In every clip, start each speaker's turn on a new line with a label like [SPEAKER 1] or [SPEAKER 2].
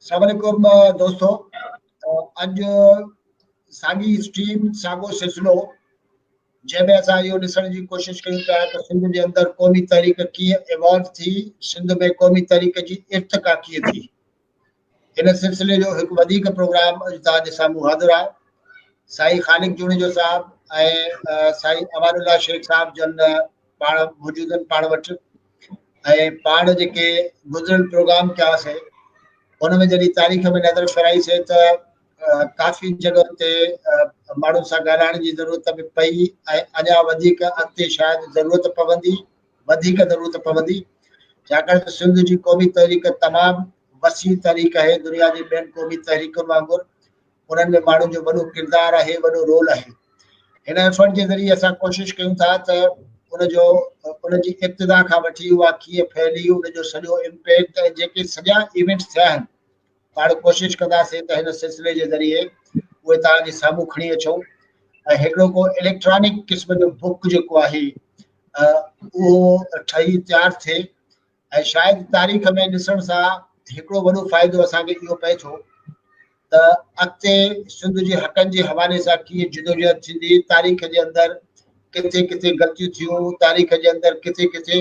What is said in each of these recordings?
[SPEAKER 1] अस्सलामुअलैकुम दोस्तों, अज साॻी स्ट्रीम साॻो सिलसिलो जंहिंमें असां इहो ॾिसण जी कोशिश कयूं पिया त सिंध जे अंदरि क़ौमी तहरीक कीअं इवॉल्व थी, सिंध में क़ौमी तहरीक जी इर्तिका कीअं थी। इन सिलसिले जो हिकु वधीक प्रोग्राम अॼु तव्हांजे साम्हूं हाज़िर आहे। साईं ख़ालिक जुणेजो साहब ऐं साईं अमानुल्लाह शेख साहब जन पाण मौजूद आहिनि पाण वटि। ऐं पाण जेके गुज़िरियल प्रोग्राम कयासीं उनमें जॾहिं तारीख़ में नज़र फेराईसीं त काफ़ी जॻह ते माण्हुनि सां ॻाल्हाइण जी ज़रूरत बि पई ऐं अञा वधीक अॻिते शायदि ज़रूरत पवंदी, वधीक ज़रूरत पवंदी, छाकाणि त सिंध जी क़ौमी तहरीक तमामु वसी तहरीक आहे। दुनिया जी ॿियनि क़ौमी तहरीकुनि वांगुरु उन्हनि में माण्हुनि जो वॾो किरदारु आहे, वॾो रोल आहे। हिन एफर्ट जे ज़रिए असां कोशिश कयूं था त उनजी इब्तिदा खां वठी उहा कीअं फैली, उनजो सॼो इम्पैक्ट ऐं जेके सॼा इवेंट्स थिया आहिनि पाण कोशिश कंदासीं त हिन सिलसिले जे ज़रिए उहे तव्हांजे साम्हूं खणी अचूं। ऐं हिकिड़ो को इलेक्ट्रॉनिक क़िस्म जो बुक जेको आहे उहो ठही तयारु थिए ऐं शायदि तारीख़ में ॾिसण सां हिकिड़ो वॾो फ़ाइदो असांखे इहो पए थो त अॻिते सिंध जे हक़नि जे हवाले सां कीअं जिदोजहद थींदी, तारीख़ जे अंदरि किथे किथे ग़लतियूं थियूं, तारीख़ जे अंदरि किथे किथे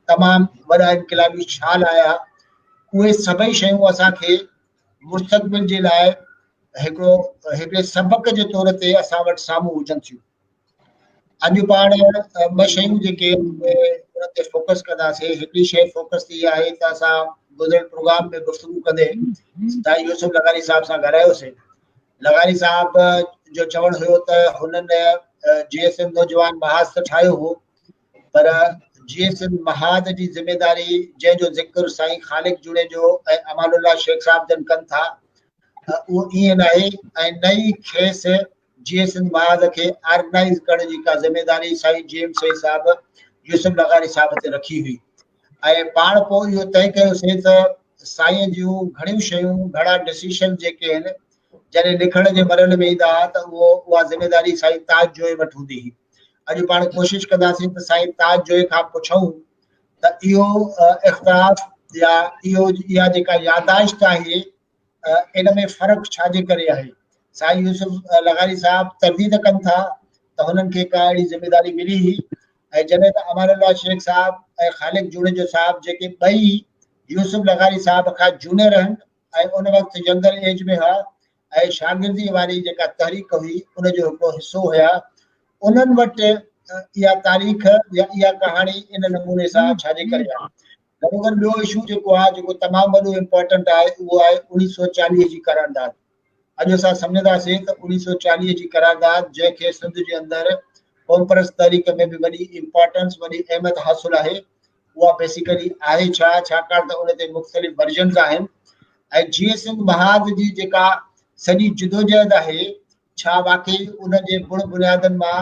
[SPEAKER 1] तमामु वॾा इनक़िलाबी छाल आया, उहे सभई शयूं असांखे मुस्तक़बिल जे लाइ हिकिड़े सबक़ जे तौर ते असां वटि साम्हूं हुजनि थियूं। अॼु पाण ॿ शयूं जेके उन ते फोकस कंदासीं। हिकिड़ी शइ फोकस थी आहे त असां गुज़िरियल प्रोग्राम में गुफ़्तगू कंदे साईं यूसुफ लगारी साहब सां ॻाल्हायोसीं। लगारी साहब जो चवणु हुयो त हुननि GSM नौजवान महाज त ठाहियो हो, पर GSM महाज जी ज़िमेदारी जंहिंजो ज़िक्र साईं ख़ालिक जुणेजो ऐं अमानुल्लाह शेख साहब जन कनि था उहो ईअं न आहे। ऐं नई खेसि GSM महाज खे ऑर्गेनाइज़ करण जी का ज़िमेदारी साईं GM सईद साहब यूसुफ लगारी साहब ते रखी हुई। ऐं पाण पोइ इहो तय कयोसीं त साईं जूं घणियूं शयूं, घणा डिसीशन जेके आहिनि जॾहिं लिखण जे मरहल में ईंदा त उहा ज़िमेदारी साईं ताज जोए वटि हूंदी हुई। अॼु पाण कोशिश कंदासीं त साईं ताज जोए खां पुछूं त इहो इख़्तिलाफ़ या इहा जेका यादाश्त आहे इन में फ़र्क़ु छाजे करे आहे। साईं यूसुफ लगारी साहब तरदीद कनि था त हुननि खे का अहिड़ी ज़िमेदारी मिली हुई ऐं जॾहिं त अमानुल्लाह शेख साहब ऐं ख़ालिक जुणेजो साहब जेके ॿई यूसुफ लगारी साहब खां जूनियर आहिनि ऐं उन वक़्तु यंगर एज में हुआ ऐं शागिर्दी वारी जेका तहरीक हुई उनजो हिकिड़ो हिसो हुया, उन्हनि वटि इहा तारीख़ या इहा कहाणी इन नमूने सां छाजे करे आहे। गॾोगॾु ॿियो इशू जेको आहे, जेको तमामु वॾो इम्पोर्टेंट आहे, उहो आहे 1940 जी करारदाद। अॼु असां सम्झंदासीं त 1940 जी करारदाद जंहिंखे सिंध जे अंदरि क़ौम परस्त तहरीक में बि वॾी इम्पोर्टेंस, वॾी अहमियत हासिलु आहे, उहा बेसिकली आहे छा, छाकाणि त उन ते मुख़्तलिफ़ वर्जन्स आहिनि। ऐं GSM महाज जी जेका सॼी जिदोजहद आहे, छा वाकई उन जे बुण बुनियादनि मां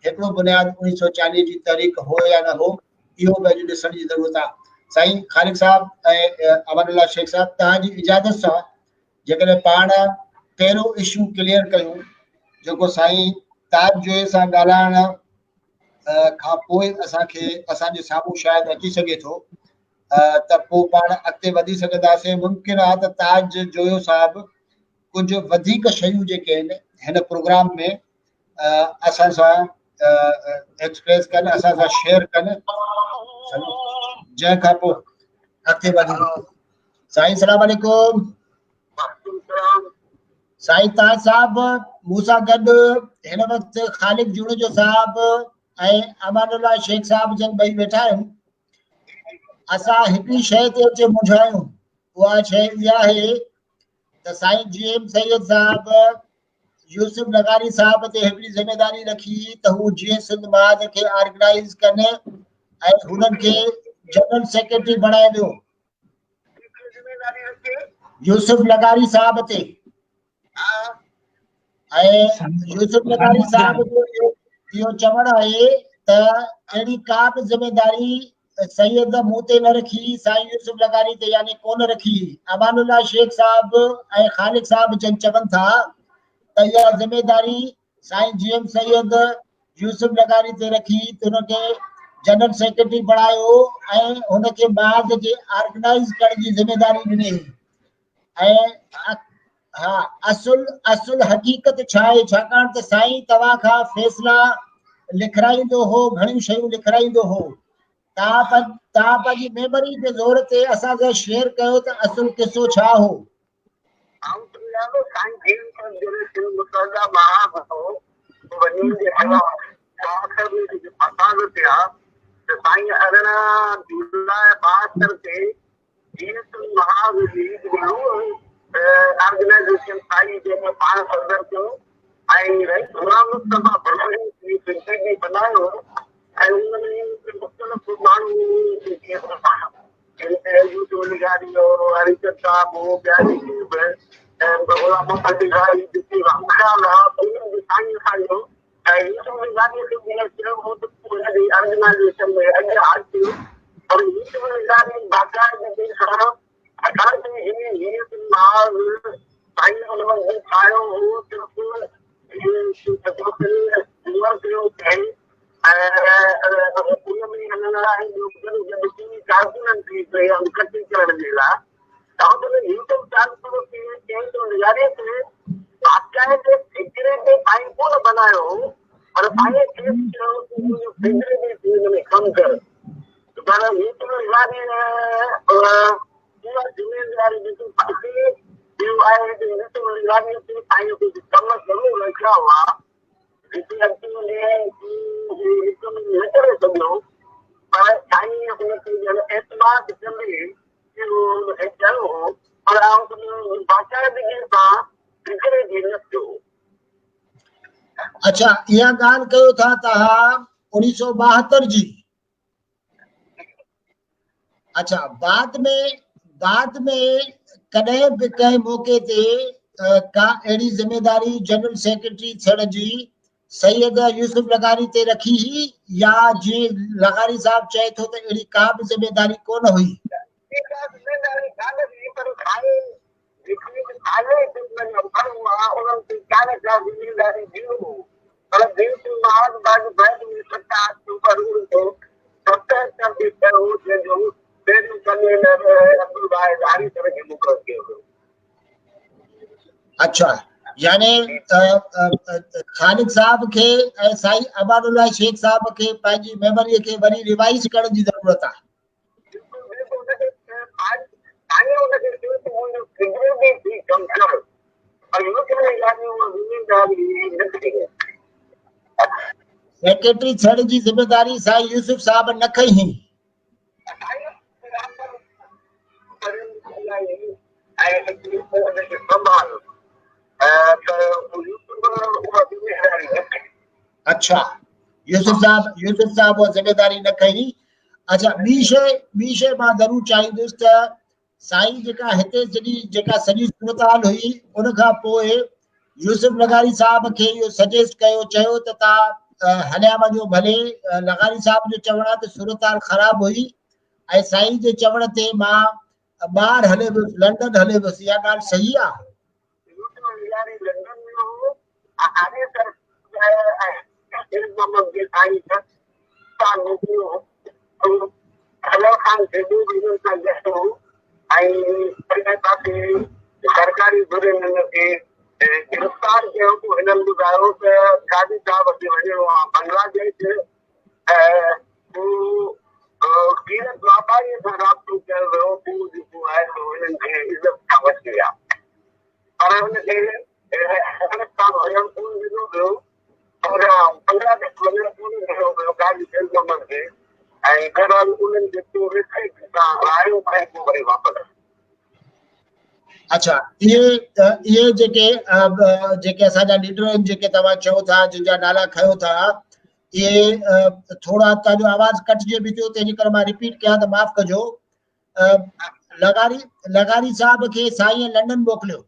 [SPEAKER 1] हिकिड़ो बुनियाद 1940 जी तहरीक हो या न हो, इहो बि अॼु ॾिसण जी ज़रूरत आहे। साईं ख़ालिक साहब ऐं अमानुल्लाह शेख साहब, तव्हांजी इजाज़त सां जेकॾहिं पाण पहिरियों इशू क्लियर कयूं जेको साईं ताज जोए सां ॻाल्हाइण खां पोइ असांजे साम्हूं शायदि अची सघे थो, त पोइ पाण अॻिते वधी सघंदासीं। मुमकिन आहे त ताज जोयो साहब कुझु वधीक शयूं जेके आहिनि हिन प्रोग्राम में असां सां एक्सप्रेस कनि, असां सां शेयर कनि, जंहिं खां पोइ अॻिते वधूं। साईं सलाम अलैकुम। साईं ताज साहब मूं सां गॾु हिन वक़्तु ख़ालिक जुणेजो साहब ऐं अमानुल्लाह शेख साहब जन ॿई वेठा आहिनि। असां हिकिड़ी शइ ते अची मुंझायूं, उहा शइ इहा आहे त साईं GM सैयद साहब यूसुफ लगारी साहब ते हिकिड़ी ज़िमेदारी रखी त हू GSM महाज खे ऑर्गेनाइज़ कनि ऐं हुननि खे जनरल सेक्रेटरी बणाए वियो। यूसुफ लगारी साहब ते ऐं यूसुफ लगारी साहब जो इहो चवणु आहे त अहिड़ी का बि ज़िमेदारी सैयद मूं ते न रखी, साईं यूसुफ लगारी ते यानी कोन रखी। अमानुल्लाह शेख साहब ऐं ख़ालिक साहब जन चवनि था त इहा ज़िमेदारी साईं GM सैयद यूसुफ लगारी ते रखी त हुनखे जनरल सेक्रेटरी बणायो ऐं हुनखे महाज खे ऑर्गेनाइज़ करण जी ज़िमेदारी ॾिनी। ऐं हा असुल हक़ीक़त छा आहे, छाकाणि त साईं तव्हां खां फ़ैसिला लिखाईंदो हो, घणियूं शयूं लिखाईंदो हो, तव्हां पंहिंजी मेमोरी जे ज़ोर ते असां सां शेयर कयो त असुल किसो छा हो।
[SPEAKER 2] साईं 18 जुलाई 72 ते ऑर्गेनाइजेशन आई जंहिंमें पाण सदर कयो ऐं गुलाम मुस्तफ़ा भरवानी जी ज़िंदगी बनायो ऐं उनमें मुख़्तलिफ़ माण्हू निगारी और हरिचंद साहब हो, प्यारी गुलाम मोहम्मद निगारी जेकी ख़्याल आहे त उन्हनि जे साईं खां ऐं ऑर्गेनाइजेशन में अॻियां अची और बाक़ाइदगी सां बनायो पर कम कर जिम्मेदारी कम ज़रूर लिखिया हुआ करे सघियो पर साईं हुनखे एतमाद कंदे चयो हो पर बाक़ाइदगी सां बिगड़े बि न थियो।
[SPEAKER 1] अच्छा, इहा ॻाल्हि कयो था तव्हां 1972 जी। अच्छा, बाद में कॾहिं बि कंहिं मौक़े ते का अहिड़ी ज़िम्मेदारी जनरल सेक्रेटरी थियण जी सैयद यूसुफ लगारी ते रखी ही, या जीअं लगारी साहब चए थो त अहिड़ी का बि ज़िम्मेदारी कोन हुई? अच्छा, यानी ख़ालिद साहब खे ऐं साईं अमानुल्लाह शेख साहब खे पंहिंजी मेमोरीअ खे वरी रिवाइज करण जी ज़रूरत आहे। सेक्रेटरी थियण जी ज़िम्मेदारी साईं यूसुफ साहब न खई हुई। अच्छा, यूसुफ साहब वो ज़िम्मेदारी न खई। अच्छा, ॿी शइ मां ज़रूर चाहींदुसि त साईं जेका हिते जेका सॼी सूरत-हाल हुई उन खां पोइ यूसुफ लगारी साहब खे इहो सजेस्ट कयो, चयो त तव्हां हलिया वञो भले। लगारी साहब जो चवणु आहे त सूरत-हाल ख़राब हुई ऐं साईं जे चवण ते मां ॿाहिरि हले वियुसि, लंडन हले वियुसि। इहा ॻाल्हि सही आहे?
[SPEAKER 2] सरकारी गिरफ़्तार कयो हिननि ॿुधायो त गांधी साहब खे वञिणो आहे बांग्लादेश कीरत वापारीअ सां राब्तो कयो वियो, पोइ जेको आहे सो हिननि खे इज़त खां बची विया पर हुनखे अफगानिस्तान वञणु कोन ॾिनो वियो और बांग्लादेश वञणु कोन ॾिनो वियो गांधी मोहम्मद खे ऐं बहरहाल उन्हनि जेको सां आयो ऐं पोइ वरी वापसि।
[SPEAKER 1] अच्छा, ये जेके असांजा लीडर आहिनि जेके तव्हां चओ था जिनजा नाला खयो था, ये थोड़ा तव्हांजो आवाज़ कटिजे बि थियो, तंहिंजे करे मां रिपीट कयां त माफ़ कजो। लगारी साहब खे साईं लंडन मोकिलियो।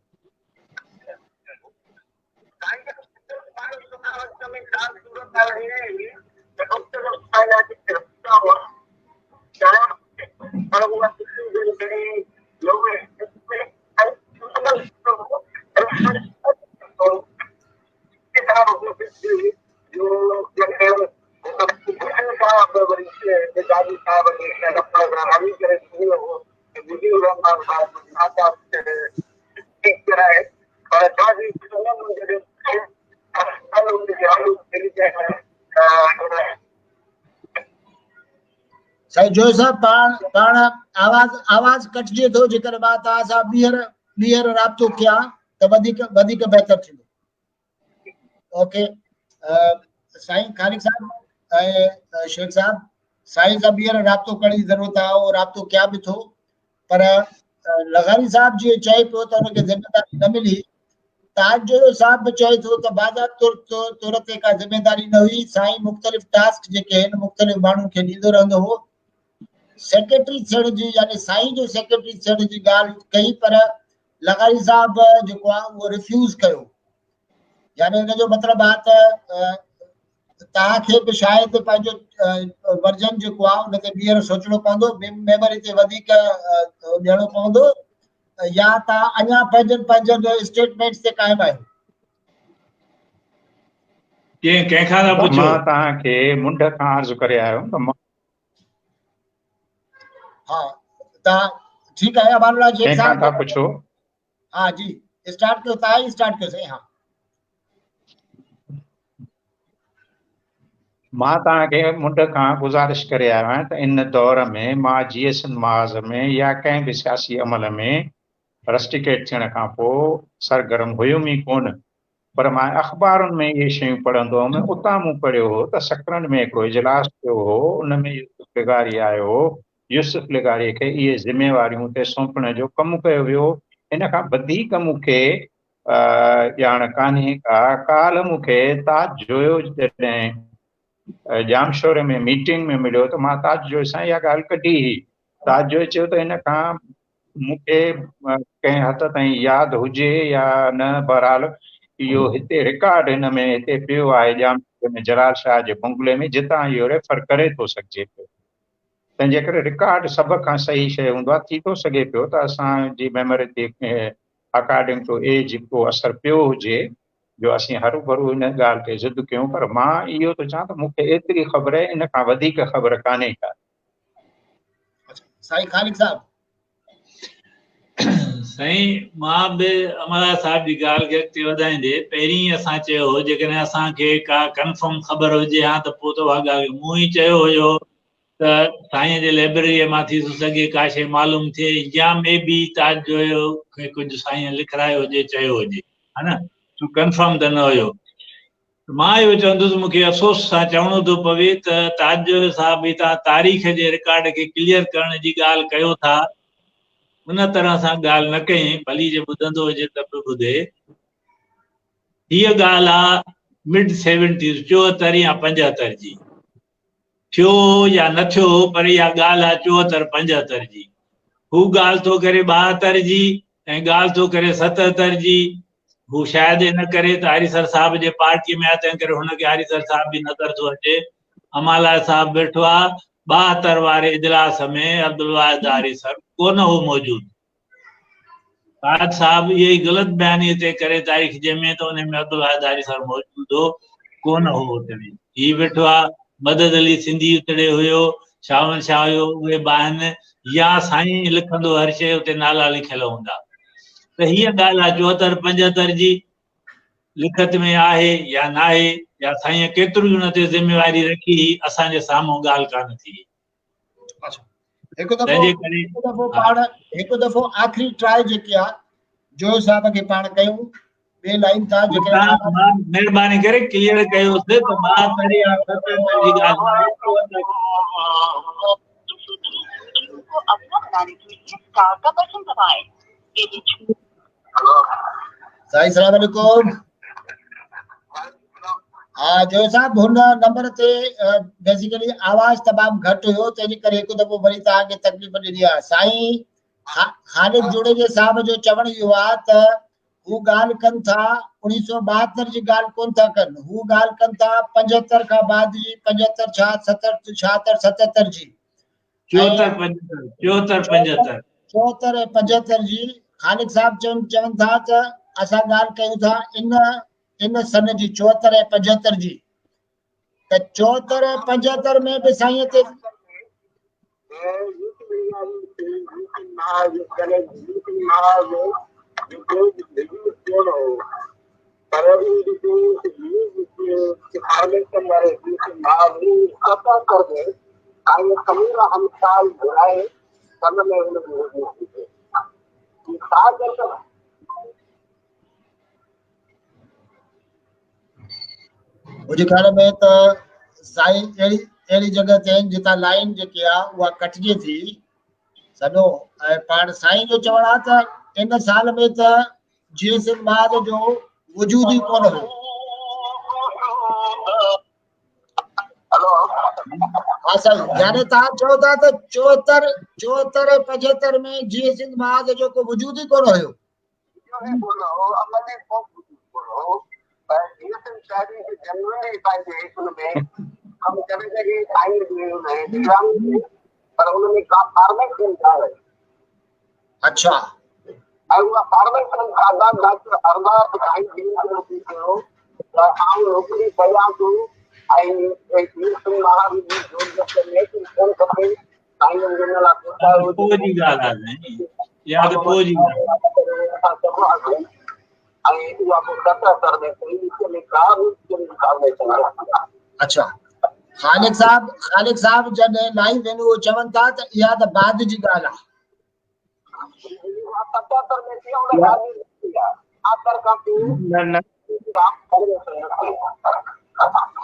[SPEAKER 2] ठीक कराए पर साजी सुनम मुझे हलो मुझे हलो तेरी जगह
[SPEAKER 1] साईं जो साहब पाण आवाज कटजे थो जेकर बात तव्हां सां ॿीहर राब्तो कया त वधीक बहितर थींदो। ओके साईं खालिक साहब ऐं शेख साहब साईं सां ॿीहर राब्तो करण जी ज़रूरत आहे, उहो राब्तो कया बि थो पर लॻानी साहब जी चए पियो त हुनखे ज़िमेदारी न मिली, ताजो साहब बि चए थो त बाज़ाब्तो तौर ते का ज़िमेदारी न हुई, साईं मुख़्तलिफ़ टास्क जेके आहिनि मुख़्तलिफ़ माण्हुनि खे ॾींदो रहंदो हो। सेक्रेटरी थियण जी यानी साईं जो सेक्रेटरी थियण जी ॻाल्हि कई पर लॻानी साहब जेको आहे उहो रिफ्यूज़ कयो, यानी हिन जो मतिलबु आहे त तव्हांखे बि शायदि पंहिंजो वर्जन जेको आहे उन ते ॿीहर सोचणो पवंदो, मेमोरी ते वधीक ॾियणो पवंदो, या तव्हां अञा पंहिंजनि स्टेटमेंट्स ते क़ाइमु आहियो?
[SPEAKER 3] कंहिंखां था पुछो?
[SPEAKER 4] मां तव्हांखे मुंड खां अर्ज़ु करे आयो त
[SPEAKER 1] हाँ तव्हां ठीकु आहे अमानुल्लाह शेख
[SPEAKER 4] कंहिंखां था
[SPEAKER 1] साहब
[SPEAKER 4] पुछो?
[SPEAKER 1] हाँ जी स्टार्ट कयो, तव्हां ई स्टार्ट कयो साईं। हाँ
[SPEAKER 4] मां तव्हांखे मुंड खां गुज़ारिश करे आयो आहियां त इन दौर में मां GSN महाज़ में या कंहिं बि सियासी अमल में रस्टिकेट थियण खां पोइ सरगर्म हुयुमि ई कोन, पर मां अख़बारुनि में इहे शयूं पढ़ंदो हुउमि। उतां मूं पढ़ियो हो त सकरन में हिकिड़ो इजलास थियो हो, उन में यूसुफ लिगारी आयो हो, यूसुफ लिगारी खे इहे ज़िम्मेवारियूं ते सौंपण जो कमु कयो वियो। इन खां वधीक मूंखे ॼाण कान्हे का। काल्ह मूंखे ताज जोयो जॾहिं जामशोरे में मीटिंग में मिलियो त मां ताज जोए सां इहा ॻाल्हि कढी हुई। ताज जोए चयो त हिन खां मूंखे कंहिं हद ताईं यादि हुजे या न, बहरहाल इहो हिते रिकॉर्ड हिन में हिते पियो आहे जामशोरे में जलाल शाह जे बंगले में, जितां इहो रेफर करे थो सघिजे पियो। तंहिंजे करे रिकॉर्ड सभ खां सही शइ हूंदो आहे। थी थो सघे पियो त असांजी मेमोरी ते अकॉर्डिंग टू एज को असरु पियो हुजे जो असीं हरू भरू हिन ॻाल्हि ते ज़िद कयूं, पर मां इहो थो चवां त मूंखे एतिरी ख़बर आहे, इन खां वधीक ख़बर कान्हे का।
[SPEAKER 1] साईं खालिक साहब।
[SPEAKER 3] साईं मां बि अमरा साहब जी ॻाल्हि खे अॻिते वधाईंदे पहिरीं असां चयो हो जेकॾहिं असांखे का कंफर्म ख़बर हुजे हा त पोइ त उहा ॻाल्हि मूं ई चयो हुयो त साईं जे लाइब्रेरीअ मां थी थो सघे का शइ मालूम थिए या मे बी ताज जोयो खे कुझु साईं लिखारायो हुजे चयो हुजे, हा न, तूं कंफर्म त न हुयो। मां इहो चवंदुसि मूंखे अफ़सोस सां चवणो थो पवे त ताज जोयो साहब बि तव्हां तारीख़ जे रिकॉर्ड खे क्लियर करण जी ॻाल्हि कयो था, उन तरह सां ॻाल्हि न कई, भली जे ॿुधंदो हुजे त बि ॿुधे। हीअ ॻाल्हि आहे मिड 70s 74 या 75 जी, थियो या न थियो पर इहा ॻाल्हि आहे 74 75 जी। हू ॻाल्हि थो करे 72 जी ऐं ॻाल्हि थो करे 77 जी। हू शायदि इन करे त हरीसर साहब जे पार्टीअ में आहे, तंहिं करे हुनखे हरीसर साहब बि नज़र थो अचे। अमाला साहब वेठो आहे 72 वारे इजलास में, अब्दुल वाहिद हरीसर कोन हो मौजूदु। ताज साहब इहे ई ग़लति बयानी ते करे तारीख़ जंहिंमें त उन में अब्दुल वाहिद हरीसर मौजूदु हो कोन हो उते। हीउ वेठो आहे मदद अली सिंधी उतड़े हुयो, शामल शाह हुयो, उहे ॿाहिनि या साईं लिखंदो हर शइ उते नाला लिखियल हूंदा। त हीअ ॻाल्हि आहे 74 75 जी लिखत में आहे या न आहे, या साईं केतिरी हुन ते ज़िम्मेवारी रखी असांजे साम्हूं ॻाल्हि कान थी।
[SPEAKER 1] हिकु दफ़ो आख़िरी ट्राई जेकी आहे जोयो साहब खे पाण कयूं, ॿिए लाइन था जेके
[SPEAKER 3] महिरबानी करे क्लियर कयोसीं त 72 या 77 जी ॻाल्हि
[SPEAKER 5] अपना बनाने के लिए स्टार का बटन दबाएं।
[SPEAKER 1] साईं सलाम अलैकुम। हाँ जोयो साहब हुन नंबर ते बेसिकली आवाज तमाम घटि हुयो, तंहिंजे करे हिकु दफ़ो वरी तव्हांखे तकलीफ़ ॾिनी आहे। साईं खालिद जुड़ेजे साहब जो चवण इहो आहे त हू ॻाल्हि कनि था 1972 जी ॻाल्हि कोन था कनि, हू ॻाल्हि कनि था 75 खां बाद जी, 75 छा 77 77 जी, 74 ऐं 75 जी। खालिद साहब चवनि था त असां ॻाल्हि कयूं था इन सन जी 74 ऐं 75 जी, त 74 ऐं 75 में बि साईं ते मुंहिंजे ख़्याल में त साईं अहिड़ी जॻह ते आहिनि जितां लाइन जेकी आहे उहा कटिजे थी सॼो। ऐं पाण साईं जो चवणु आहे त इन साल में त जीएसएन महाराज जो वजूद ई कोन हुयो। हाँ साईं, यानी तव्हां चओ था त 74 75 में जीएसएन महाराज जो को वजूद ई कोन हुयो। अच्छा, अच्छा। ख़ालिक साहब जॾहिं लाइन वेंदो उहो चवनि था त इहा त बाद जी ॻाल्हि आहे।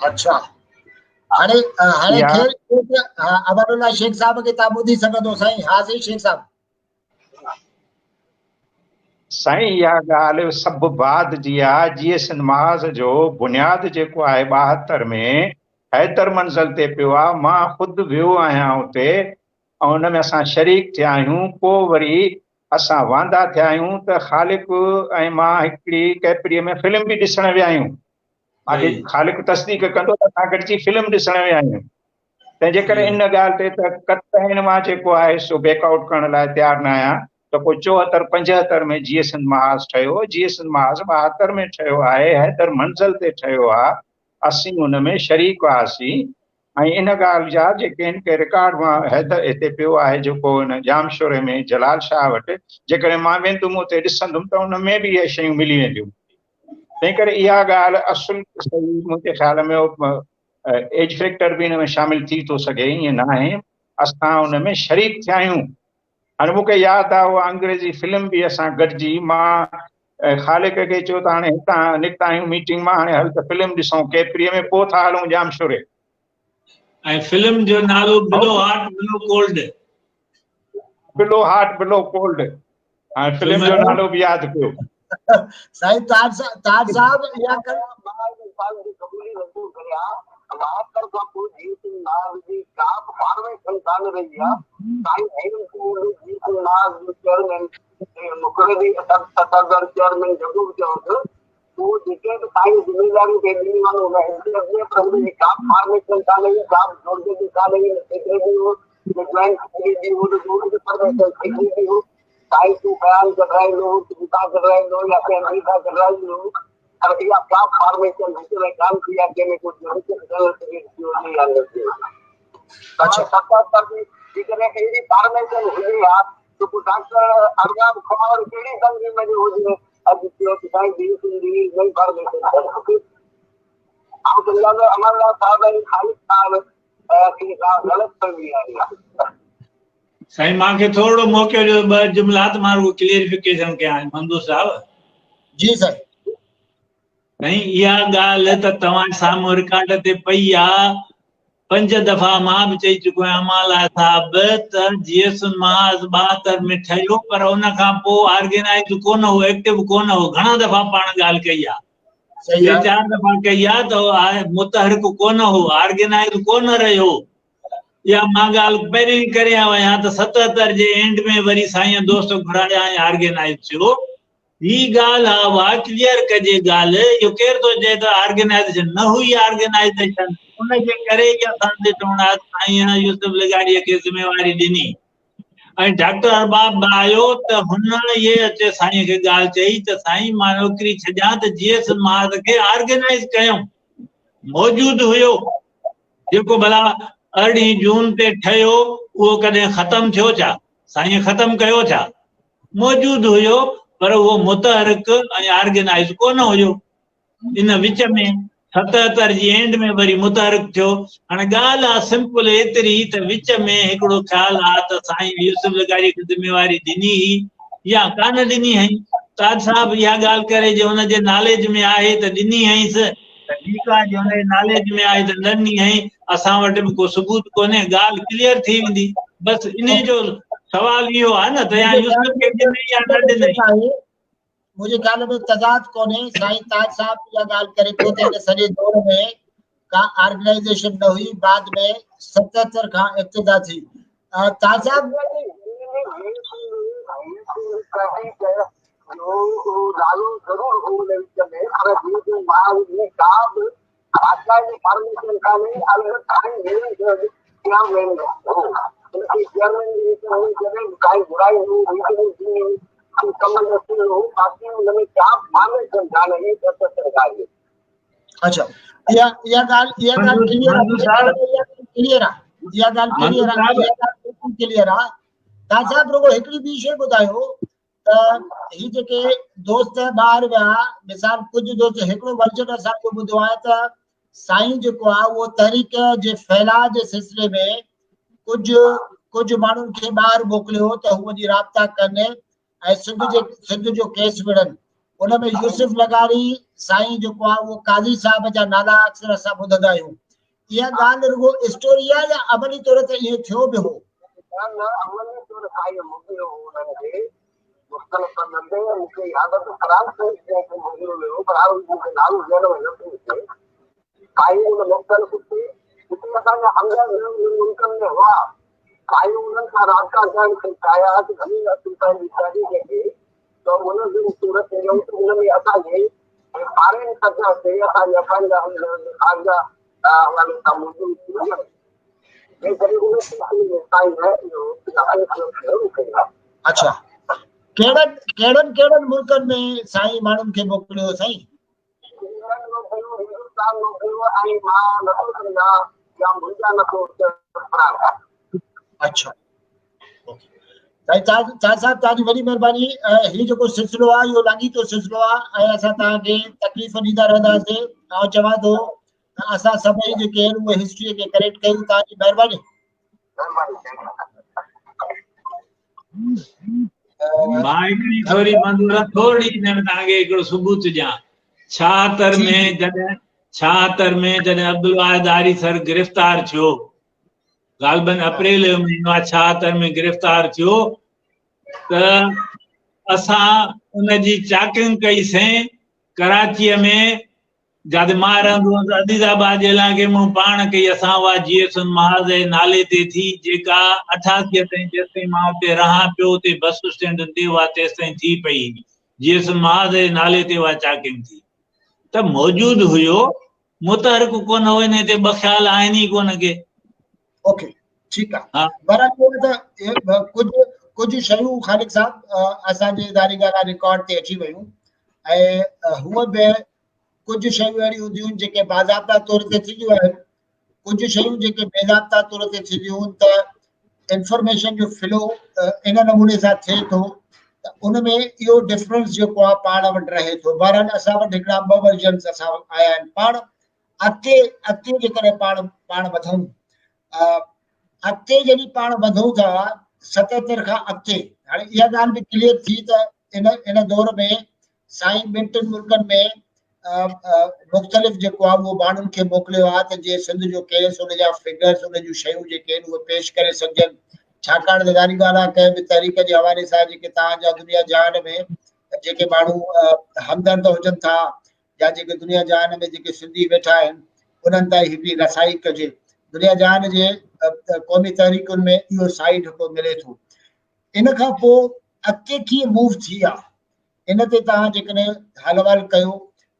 [SPEAKER 1] अच्छा, हाणे खैर अमरुल्ला शेख साहब खे तव्हां ॿुधी सघंदो साईं। हा साईं शेख साहब।
[SPEAKER 4] साईं इहा ॻाल्हि सभु बाद जी आहे। जीएसएन महाराज जो बुनियाद जेको आहे 72 में हैदर मंज़िल ते पियो आहे। मां ख़ुदि वियो आहियां उते ऐं हुन में असां शरीक थिया आहियूं। पोइ वरी असां वांदा थिया आहियूं त ख़ालिक ऐं मां हिकिड़ी कैपरीअ में फिल्म बि ॾिसण विया आहियूं। बाक़ी ख़ालिक तस्दीक कंदो त असां गॾिजी फिल्म ॾिसण विया आहियूं। तंहिंजे करे इन ॻाल्हि ते त कतई मां जेको आहे सो बैकआउट करण लाइ तयारु न आहियां त पोइ 74 75 में जीएसएन महाराज ठहियो। जीएसएन महाराज 72 में ठहियो आहे, हैदर मंज़िल ते ठहियो आहे। असीं हुन में शरीक हुआसीं। ऐं इन ॻाल्हि जा जेके हिन के रिकॉर्ड मां हैदर हिते पियो आहे जेको हिन जामशोरे में जलाल शाह वटि, जेकॾहिं मां वेंदुमि उते ॾिसंदुमि त हुन में बि इहे शयूं मिली वेंदियूं। तंहिं करे इहा ॻाल्हि असुल सही मुंहिंजे ख़्याल में एज फैक्टर बि हिन में शामिल थी थो सघे। ईअं न आहे, असां हुन में शरीक थिया आहियूं। हाणे मूंखे यादि आहे उहा अंग्रेज़ी फिल्म बि असां गॾिजी, मां ख़ालिक खे चयो त हाणे हितां निकिता आहियूं मीटिंग मां, हाणे हल त फिल्म ॾिसूं कैपरीअ में, पोइ था हलूं जामशोरे।
[SPEAKER 3] ऐं फिल्म जो नालो बिलो हार्ट बिलो कोल्ड।
[SPEAKER 4] बिलो हार्ट बिलो कोल्ड। हाणे फिल्म जो नालो बि यादि कयो
[SPEAKER 1] साईं। ताज साहब इहा
[SPEAKER 3] साईं मूंखे थोरो मौक़ो ॾियो, ॿ जुमलात मां क्लियरिफिकेशन कयां। मंदू साहब
[SPEAKER 1] जी साईं।
[SPEAKER 3] साईं इहा ॻाल्हि त तव्हां साम्हूं रिकॉर्ड ते पई आहे। 5 दफ़ा मां बि चई चुको आहियां अमाला साहब त जीएसएन महाराज 72 में ठहियो, पर उन खां पोइ ऑर्गेनाइज कोन हो, एक्टिव कोन हो। घणा दफ़ा पाण ॻाल्हि कई आहे, 3-4 दफ़ा कई आहे त मुतहरिक कोन हो, ऑर्गेनाइज कोन रहियो। या मां ॻाल्हि पहिरीं करे आहियां त 77 जे एंड में वरी साईं दोस्त घुराया ऐं ऑर्गेनाइज थियो। ही ॻाल्हि आहे क्लियर कजे ॻाल्हि। इहो केरु थो चए त ऑर्गेनाइजेशन न हुई, ऑर्गेनाइजेशन उनजे करे ई असां ॾिठो साईं यूसुफ लिगाड़ीअ खे ज़िम्मेवारी ॾिनी ऐं डॉक्टर अरबाब आयो त हुन इहे अचे साईं खे ॻाल्हि चई त साईं मां नौकरी छॾियां त जीएसएन महाराज खे ऑर्गेनाइज कयूं। मौजूद हुयो जेको भला 18 जून ते ठहियो, उहो कॾहिं ख़तम थियो छा? साईं ख़तम कयो छा? मौजूद हुयो। पर वो मुतहरिक ऐं ऑर्गेनाइज कोन हुयो। इन विच में 77 जी एंड में वरी मुतहरिक थियो। हाणे ॻाल्हि आहे सिंपल एतिरी त विच में हिकिड़ो ख़्यालु आहे त साईं यूसुफ लगारी खे ज़िम्मेवारी ॾिनी हुई या कान ॾिनी हुई। ताज साहब इहा ॻाल्हि करे जे हुनजे नॉलेज में आहे त ॾिनी हुईसि त ठीकु आहे, जे हुनजे नॉलेज में आहे त न ॾिनी हुई। असां वटि बि को सबूत कोन्हे, ॻाल्हि क्लियर थी वेंदी। बसि इन जो सवाल इहो आहे न त या यूसुफ खे ॾिनई या न ॾिनई।
[SPEAKER 1] मुझे ख्याल में तजाद कोने। साईं ताज साहब या गाल करे पियो त इन सॼे दौर में का ऑर्गेनाइजेशन न हुई, बाद में 77 खां इब्तिदा थी। ताज साहब
[SPEAKER 2] नालो ज़रूर हो उन विच में, पर जीअं मां में का बि राजा जे परमिशन कान्हे, अलॻि साईं क्या वेंदो हो उनखे चेयरमैन जे विच में जॾहिं काई बुराई हुई
[SPEAKER 1] अच्छा, या गाल क्लियर आहे। ताज साहब रुगो हिकिड़ी ॿी शइ ॿुधायो त ही जेके दोस्त ॿाहिरि विया, मिसाल कुझु दोस्त, हिकिड़ो वर्जन असांजो ॿुधो आहे त साईं जेको आहे उहो तहरीक जे फैलाव जे सिलसिले में कुझु माण्हुनि खे ॿाहिरि मोकिलियो त हू वञी राब्ता कनि ऐं सिंध जो केस विढ़नि। उन में यूसुफ लगारी साईं जेको आहे उहो काज़ी साहब जा नाला अक्सर असां ॿुधंदा आहियूं। इहा ॻाल्हि रुगो स्टोरी आहे या अमली तौर ते ईअं थियो बि हो?
[SPEAKER 2] मूंखे यादि आहे त ख़राब मोकिलियो वियो, पर नालो काई उन मुख़्तलिफ़ हिते असांजा मुल्कनि में हुआ, काई उन्हनि सां राब्ता करण खे चाहिया त घणी पंहिंजी शादी कंहिंखे त उन जी सूरत में उन में असांखे ॿारहें सतह ते असांजा पंहिंजा पंहिंजा हवाले सां मौजूदु थी वञनि।
[SPEAKER 1] अच्छा, केड़न मुल्कन में साईं माण्हुनि खे मोकिलियो साईं? अच्छा, ताज साहब तव्हांजी वॾी महिरबानी। ही जेको सिलसिलो आहे इहो लाॻीतो सिलसिलो आहे ऐं असां तव्हांखे तकलीफ़ ॾींदा रहंदासीं। ऐं चवां थो त असां सभई जेके आहिनि उहे हिस्ट्रीअ खे करेक्ट कयूं। तव्हांजी महिरबानी।
[SPEAKER 3] मां हिकिड़ी थोरी मंज़ूर थोरी तव्हांखे हिकिड़ो सबूत ॾियां। 76 में जॾहिं अब्दुल वाहिद आरी सर गिरफ़्तार थियो, ग़ालिबन अप्रैल जो महीनो आहे, 76 में गिरफ़्तार थियो त असां उनजी चैकिंग कईसीं कराचीअ में। जॾहिं मां रहंदो हुउसि अदीसाबाद जे इलाइक़े में, पाण कई असां उहा जीएसन महाज़ जे नाले ते थी, जेका 88 ताईं जेसिताईं मां उते रहां पियो उते बस स्टैंड ते उहा तेसिताईं थी पई। जीएसन महाज़ जे नाले ते उहा चैकिंग थी त मौजूदु हुयो, मुतहरिक कोन हो। इन ते ॿ ख़्याल आहिनि ई कोन के।
[SPEAKER 1] ओके, ठीकु आहे। बराबरि कुझु शयूं ख़ालिक साहब असांजे इदारे ॻाल्हि रिकॉर्ड ते अची वियूं ऐं हूअ बि कुझु शयूं अहिड़ियूं हूंदियूं आहिनि जेके बाज़ाब्ता तौर ते थींदियूं आहिनि, कुझु शयूं जेके बेज़ाब्ता तौर ते थींदियूं आहिनि। त इंफॉर्मेशन जो फ्लो इन नमूने सां थिए थो त उन में इहो डिफरेंस जेको आहे पाण वटि रहे थो। बहरहाल असां वटि हिकिड़ा 2 वर्जन्स असां आया आहिनि। पाण अॻिते जेकॾहिं पाण वधूं, अॻिते जॾहिं पाण वधूं था 77 खां अॻिते, हाणे इहा ॻाल्हि बि क्लियर थी त इन दौर में साईं ॿिनि 3 मुल्कनि में मुख़्तलिफ़ जेको आहे उहो माण्हुनि खे मोकिलियो आहे त जीअं सिंध जो केस, उन जा फिगर्स, उन जूं शयूं जेके आहिनि उहे पेश करे सघजनि। छाकाणि त ॻाल्हि आहे कंहिं बि तहरीक जे हवाले सां जेके तव्हांजा दुनिया जहान में जेके माण्हू हमदर्द हुजनि था या जेके दुनिया जहान में जेके सिंधी वेठा आहिनि उन्हनि ताईं हिकिड़ी रसाई कजे। दुनिया जहान जे क़ौमी तहरीकुनि में इहो साइड हिकिड़ो मिले थो। इन खां पोइ अॻिते कीअं मूव थी आहे, इन ते तव्हां जेकॾहिं हलवाल कयो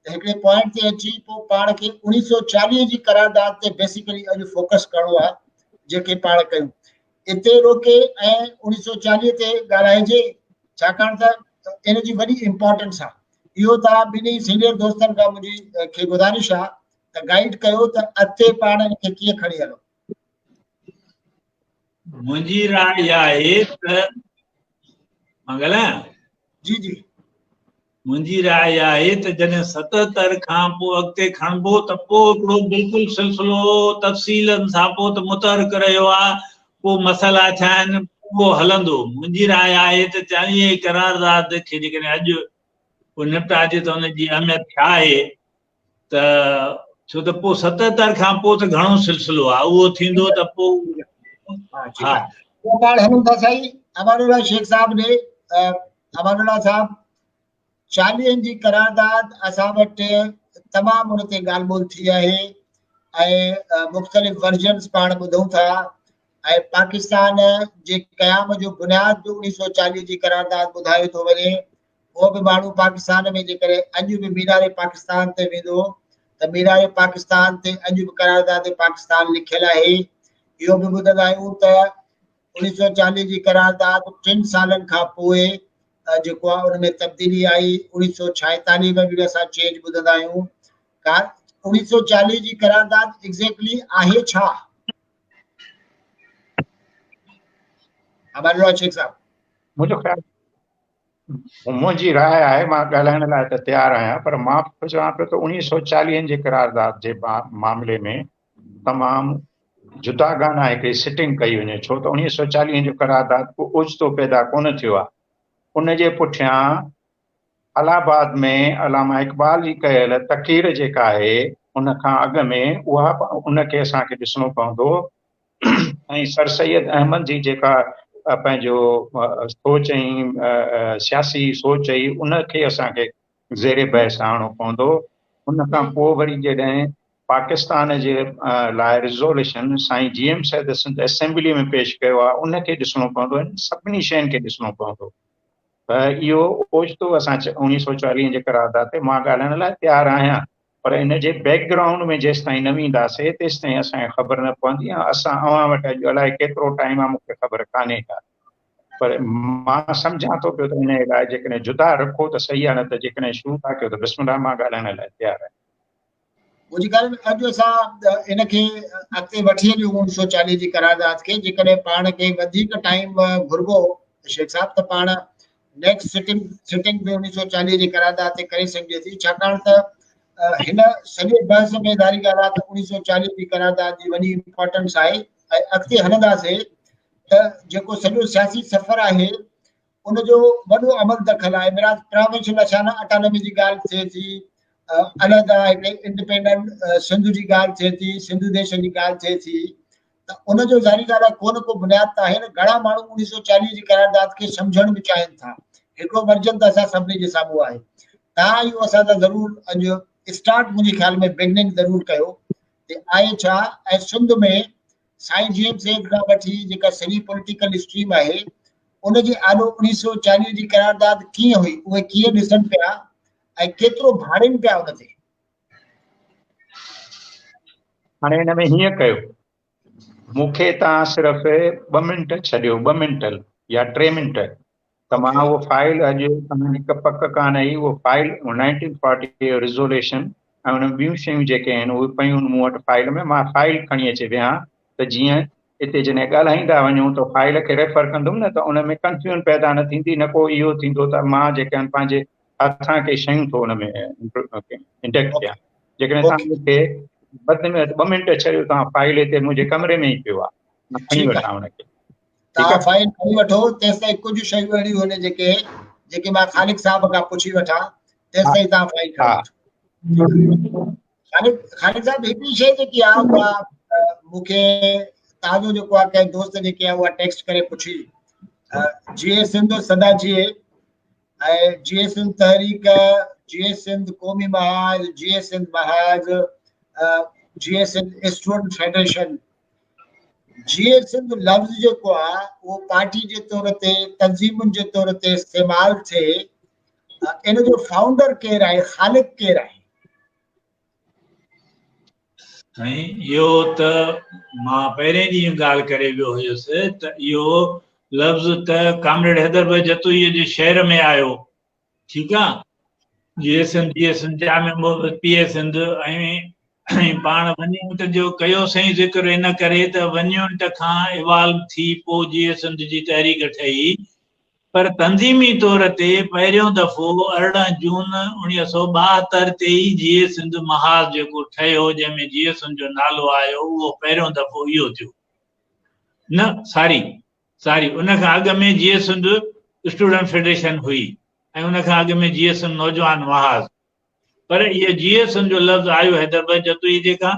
[SPEAKER 1] त हिकिड़े पॉइंट ते अची पोइ पाण खे 1940 जी करारदाद ते बेसिकली अॼु फोकस करिणो आहे जेके पाण कयूं। इते रोके ऐं 1940 ते ॻाल्हाइजे, छाकाणि त इन जी वॾी इम्पोर्टेंस आहे। इहो तव्हां ॿिन्ही सीनियर दोस्तनि खां मुंहिंजी खे गुज़ारिश आहे त गाइड कयो त अॻिते पाण खे कीअं खणी हलो।
[SPEAKER 3] मुंहिंजी राय इहा आहे त मां ॻाल्हायां?
[SPEAKER 1] जी जी।
[SPEAKER 3] मुंहिंजी राय आहे त जॾहिं 77 खां पोइ अॻिते खणबो त पोइ हिकिड़ो बिल्कुलु सिलसिलो तफ़सीलनि सां पोइ त मुतहरक रहियो आहे, पोइ मसइला छा आहिनि उहो हलंदो। मुंहिंजी राय आहे त 40 करारदाद खे जेकॾहिं अॼु पोइ निपटाइजे त हुनजी अहमियत छा आहे, त छो त पोइ 77 खां पोइ त घणो सिलसिलो आहे, उहो थींदो त पोइ
[SPEAKER 1] हा तो पाण हलूं था साईं अमानुल्लाह शेख साहब ने अमानुल्लाह साहब 40 जी करारदाद असां वटि तमामु उन ते ॻाल्हि ॿोल थी आहे ऐं मुख़्तलिफ़ वर्जन्स पाण ॿुधूं था ऐं पाकिस्तान जे क़याम जो बुनियाद बि 1940 जी करारदाद ॿुधायो थो वञे। उहो बि माण्हू पाकिस्तान में जेकॾहिं अॼु बि मीनारे पाकिस्तान ते वेंदो त मीनारे पाकिस्तान ते अॼु बि करारदाद पाकिस्तान लिखियल आहे। इहो बि ॿुधंदा आहियूं त 1940 जी करारदाद 3 सालनि खां पोइ जेको आहे उन में तब्दीली आई। 1946 में बि असां चेंज ॿुधंदा आहियूं। 1940 जी करारदाद एग्जैक्टली आहे छा? अमानुल्लाह शेख साहब
[SPEAKER 4] मुंहिंजो ख़्याल मुंहिंजी राय आहे, मां ॻाल्हाइण लाइ त तयारु आहियां, पर मां चवां पियो त 1940 जे करारदाद जे मामले में तमामु जुदागाना हिकिड़ी सिटिंग कई वञे, छो त 1940 जो करारदाद को ओचितो पैदा कोन थियो आहे। उन जे पुठियां अलाहाबाद में अलामा इक़बाल जी कयल तक़रीर जेका आहे उन खां अॻु में उहा उनखे असांखे ॾिसणो पवंदो ऐं सर सैयद अहमद जी जेका पंहिंजो सोच ऐं सियासी सोच हुई उनखे असांखे ज़ेरे बहस आणणो पवंदो। उन खां पोइ वरी जॾहिं पाकिस्तान जे लाइ रिज़ोल्यूशन साईं GM सैद सिंध असेंबली में पेश कयो आहे उनखे ॾिसणो पवंदो, इन सभिनी शयुनि खे ॾिसणो पवंदो। त इहो ओचितो असां 1940 जे करारदाद ते मां ॻाल्हाइण लाइ तयारु आहियां, पर इन जे बैकग्राउंड में जेसि ताईं न वेंदासीं तेसि ताईं असांखे ख़बर न पवंदी। असां अवां वटि अॼु अलाए केतिरो टाइम आहे मूंखे ख़बर कान्हे का, पर मां सम्झां थो पियो त इन लाइ जेकॾहिं जुदा रखो त सही आहे, न त जेकॾहिं शुरू था कयो त बिस्मिल्लाह, मां ॻाल्हाइण लाइ तयारु आहियां।
[SPEAKER 1] मुंहिंजी ॻाल्हि में अॼु असां इनखे अॻिते वठी हलियूं 1940 जी करारदाद खे। जेकॾहिं पाण खे वधीक टाइम घुरिबो शेख साहब त पाण नेक्स्ट सिटिंग में 1940 जी करारदाद ते करे सघिजे थी, छाकाणि त हिन सॼे बहस में दारी ॻाल्हि आहे त 1940 जी करारदाद जी वॾी इंपॉर्टेंस आहे। ऐं अॻिते हलंदासीं त जेको सॼो सियासी सफ़र आहे उनजो वॾो अमल दख़ल आहे। मेरा प्रोविंशियल अशाना अटानमी जी ॻाल्हि थिए थी, अलॻि हिकिड़े इंडिपेंडेंट सिंध जी ॻाल्हि थिए थी, सिंध देश जी ॻाल्हि थिए थी, त उनजो ज़ाहिरी ॻाल्हि आहे को न को बुनियाद त आहे न। घणा माण्हू 1940 जी करारदाद खे सम्झण बि चाहिनि था। हिकिड़ो वर्जन त असां सभिनी जे साम्हूं आहे। तव्हां इहो असां सां ज़रूरु अॼु स्टार्ट मुंहिंजे ख़्याल में बिगनिंग ज़रूरु कयो त आहे छा। ऐं सिंध में साईं GM सैद खां वठी जेका सॼी पॉलिटिकल स्ट्रीम आहे उनजे आॾो 1940 जी करारदाद कीअं हुई, उहे कीअं ॾिसनि पिया ऐं केतिरो भाड़नि पिया उन ते।
[SPEAKER 4] हाणे हिन में हीअं कयो, मूंखे तव्हां सिर्फ़ु 2 मिंट छॾियो, 2 मिंट या 3 मिंट, त मां उहो फाइल अॼु हिकु पक कान आई, उहो फाइल 1940 रिज़ोल्यूशन ऐं उन ॿियूं शयूं जेके आहिनि उहे पयूं मूं वटि फाइल में। मां फाइल खणी अची वियां त जीअं हिते जॾहिं ॻाल्हाईंदा वञूं त फाइल खे रेफर कंदुमि न त उन में कंफ्यूजन पैदा न थींदी, न को इहो थींदो त मां जेके आहिनि पंहिंजे हथां खे शयूं थो हुन में इंडेक्ट कयां। जेकॾहिं तव्हां मूंखे 2 मिंट छॾियो, तव्हां फाइल हिते मुंहिंजे कमरे में ई पियो आहे, मां खणी वठां हुनखे।
[SPEAKER 1] तव्हां फाइल खणी वठो, तेसि ताईं कुझु शयूं अहिड़ियूं आहिनि जेके मां ख़ालिक साहब खां पुछी वठां, तेसि ताईं तव्हां फाइल खणी वठो। ख़ालिक साहब हिकिड़ी शइ जेकी आहे उहा मूंखे तव्हांजो जेको आहे कंहिं दोस्त जेके आहे उहा टेक्स्ट करे पुछी, GA सिंध सदा GA ऐं GA सिंध तहरीक, GA Sindh Qaumi Mahaz, GA Sindh Mahaz, GA Sindh student federation. GA Sindh लफ़्ज़ जेको आहे उहो पार्टी जे तौर ते, तंज़ीमुनि जे तौर ते इस्तेमालु थिए, इन जो फाउंडर केरु आहे, ख़ालिक केरु आहे?
[SPEAKER 3] साईं इहो त मां पहिरें ॾींहुं ॻाल्हि करे वियो हुयुसि त इहो लफ़्ज़ त कामरेड हैदर भाई जतोईअ जे शहर में आयो, ठीकु आहे। GA सिंध जामे PA सिंध ऐं पाण वञूं जो कयोसीं ज़िक्र इन करे त वञूं खां इवाल्व थी पोइ GA सिंध जी तहरीक ठही पर तंज़ीमी तौर ते पहिरियों दफ़ो 18 जून 1972 ते ई जीए सिंध महाज जेको ठहियो, जंहिंमें जीए सिंध जो नालो आयो, उहो पहिरियों दफ़ो इहो थियो। न सारी उन खां अॻु में जीए सिंध स्टूडेंट फेडरेशन हुई ऐं उन खां अॻु में जीए सिंध नौजवान महाज। पर इहे जीए सिंध जो लफ़्ज़ आयो हैदराबाद जतोई जेका,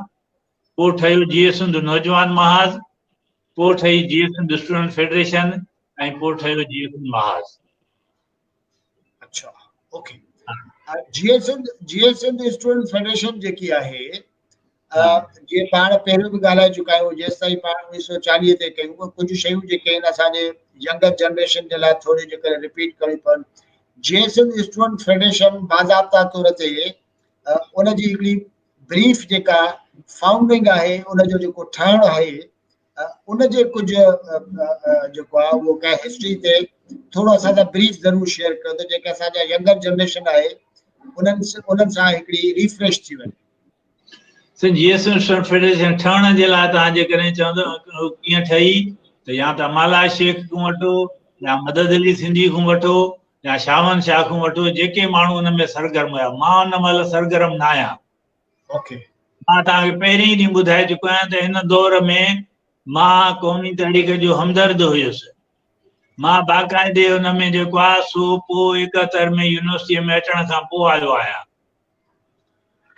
[SPEAKER 3] पोइ ठहियो जीए सिंध नौजवान महाज, पोइ ठही जीए सिंध स्टूडेंट फेडरेशन ऐं पोइ ठहियो जीए सिंध महाज।
[SPEAKER 1] अच्छा, ओके। जीए सिंध स्टूडेंट फेडरेशन जेकी आहे, जीअं पाण पहिरियों बि ॻाल्हाए चुका आहियूं, जेसि ताईं पाण 1940 ते कयूं, कुझु शयूं जेके आहिनि असांजे यंगर जनरेशन जे लाइ थोरी जेकर रिपीट करणी पवनि। जीए सिंध स्टूडेंट फेडरेशन बाज़ाब्ता तौर ते उनजी हिकिड़ी ब्रीफ जेका फाउंडिंग आहे, उनजो जेको ठहणु आहे, उनजे कुझु जेको आहे उहो कंहिं हिस्ट्री ते थोरो असां सां ब्रीफ ज़रूरु शेयर कयो त जेके असांजा यंगर जनरेशन आहे उन्हनि सां हिकिड़ी रिफ्रेश थी वञे।
[SPEAKER 3] जीए सिंध स्टूडेंट फेडरेशन ठहण जे लाइ तव्हां जेकॾहिं चवंदो कीअं ठही, त या त अमाला शेख खां वठो, या मदद अली सिंधी खां वठो, या शामन शाह खां वठो, जेके माण्हू हुन में सरगर्म हुया। मां हुन महिल सरगर्म न आहियां।
[SPEAKER 1] ओके,
[SPEAKER 3] मां तव्हांखे पहिरीं ॾींहुं ॿुधाए चुको आहियां त हिन दौर में मां क़ौमी तहरीक जो हमदर्द हुयुसि। मां बाक़ाइदे हुन में जेको आहे सो पोइ 71 में यूनिवर्सिटीअ में अचण खां पोइ आयो आहियां।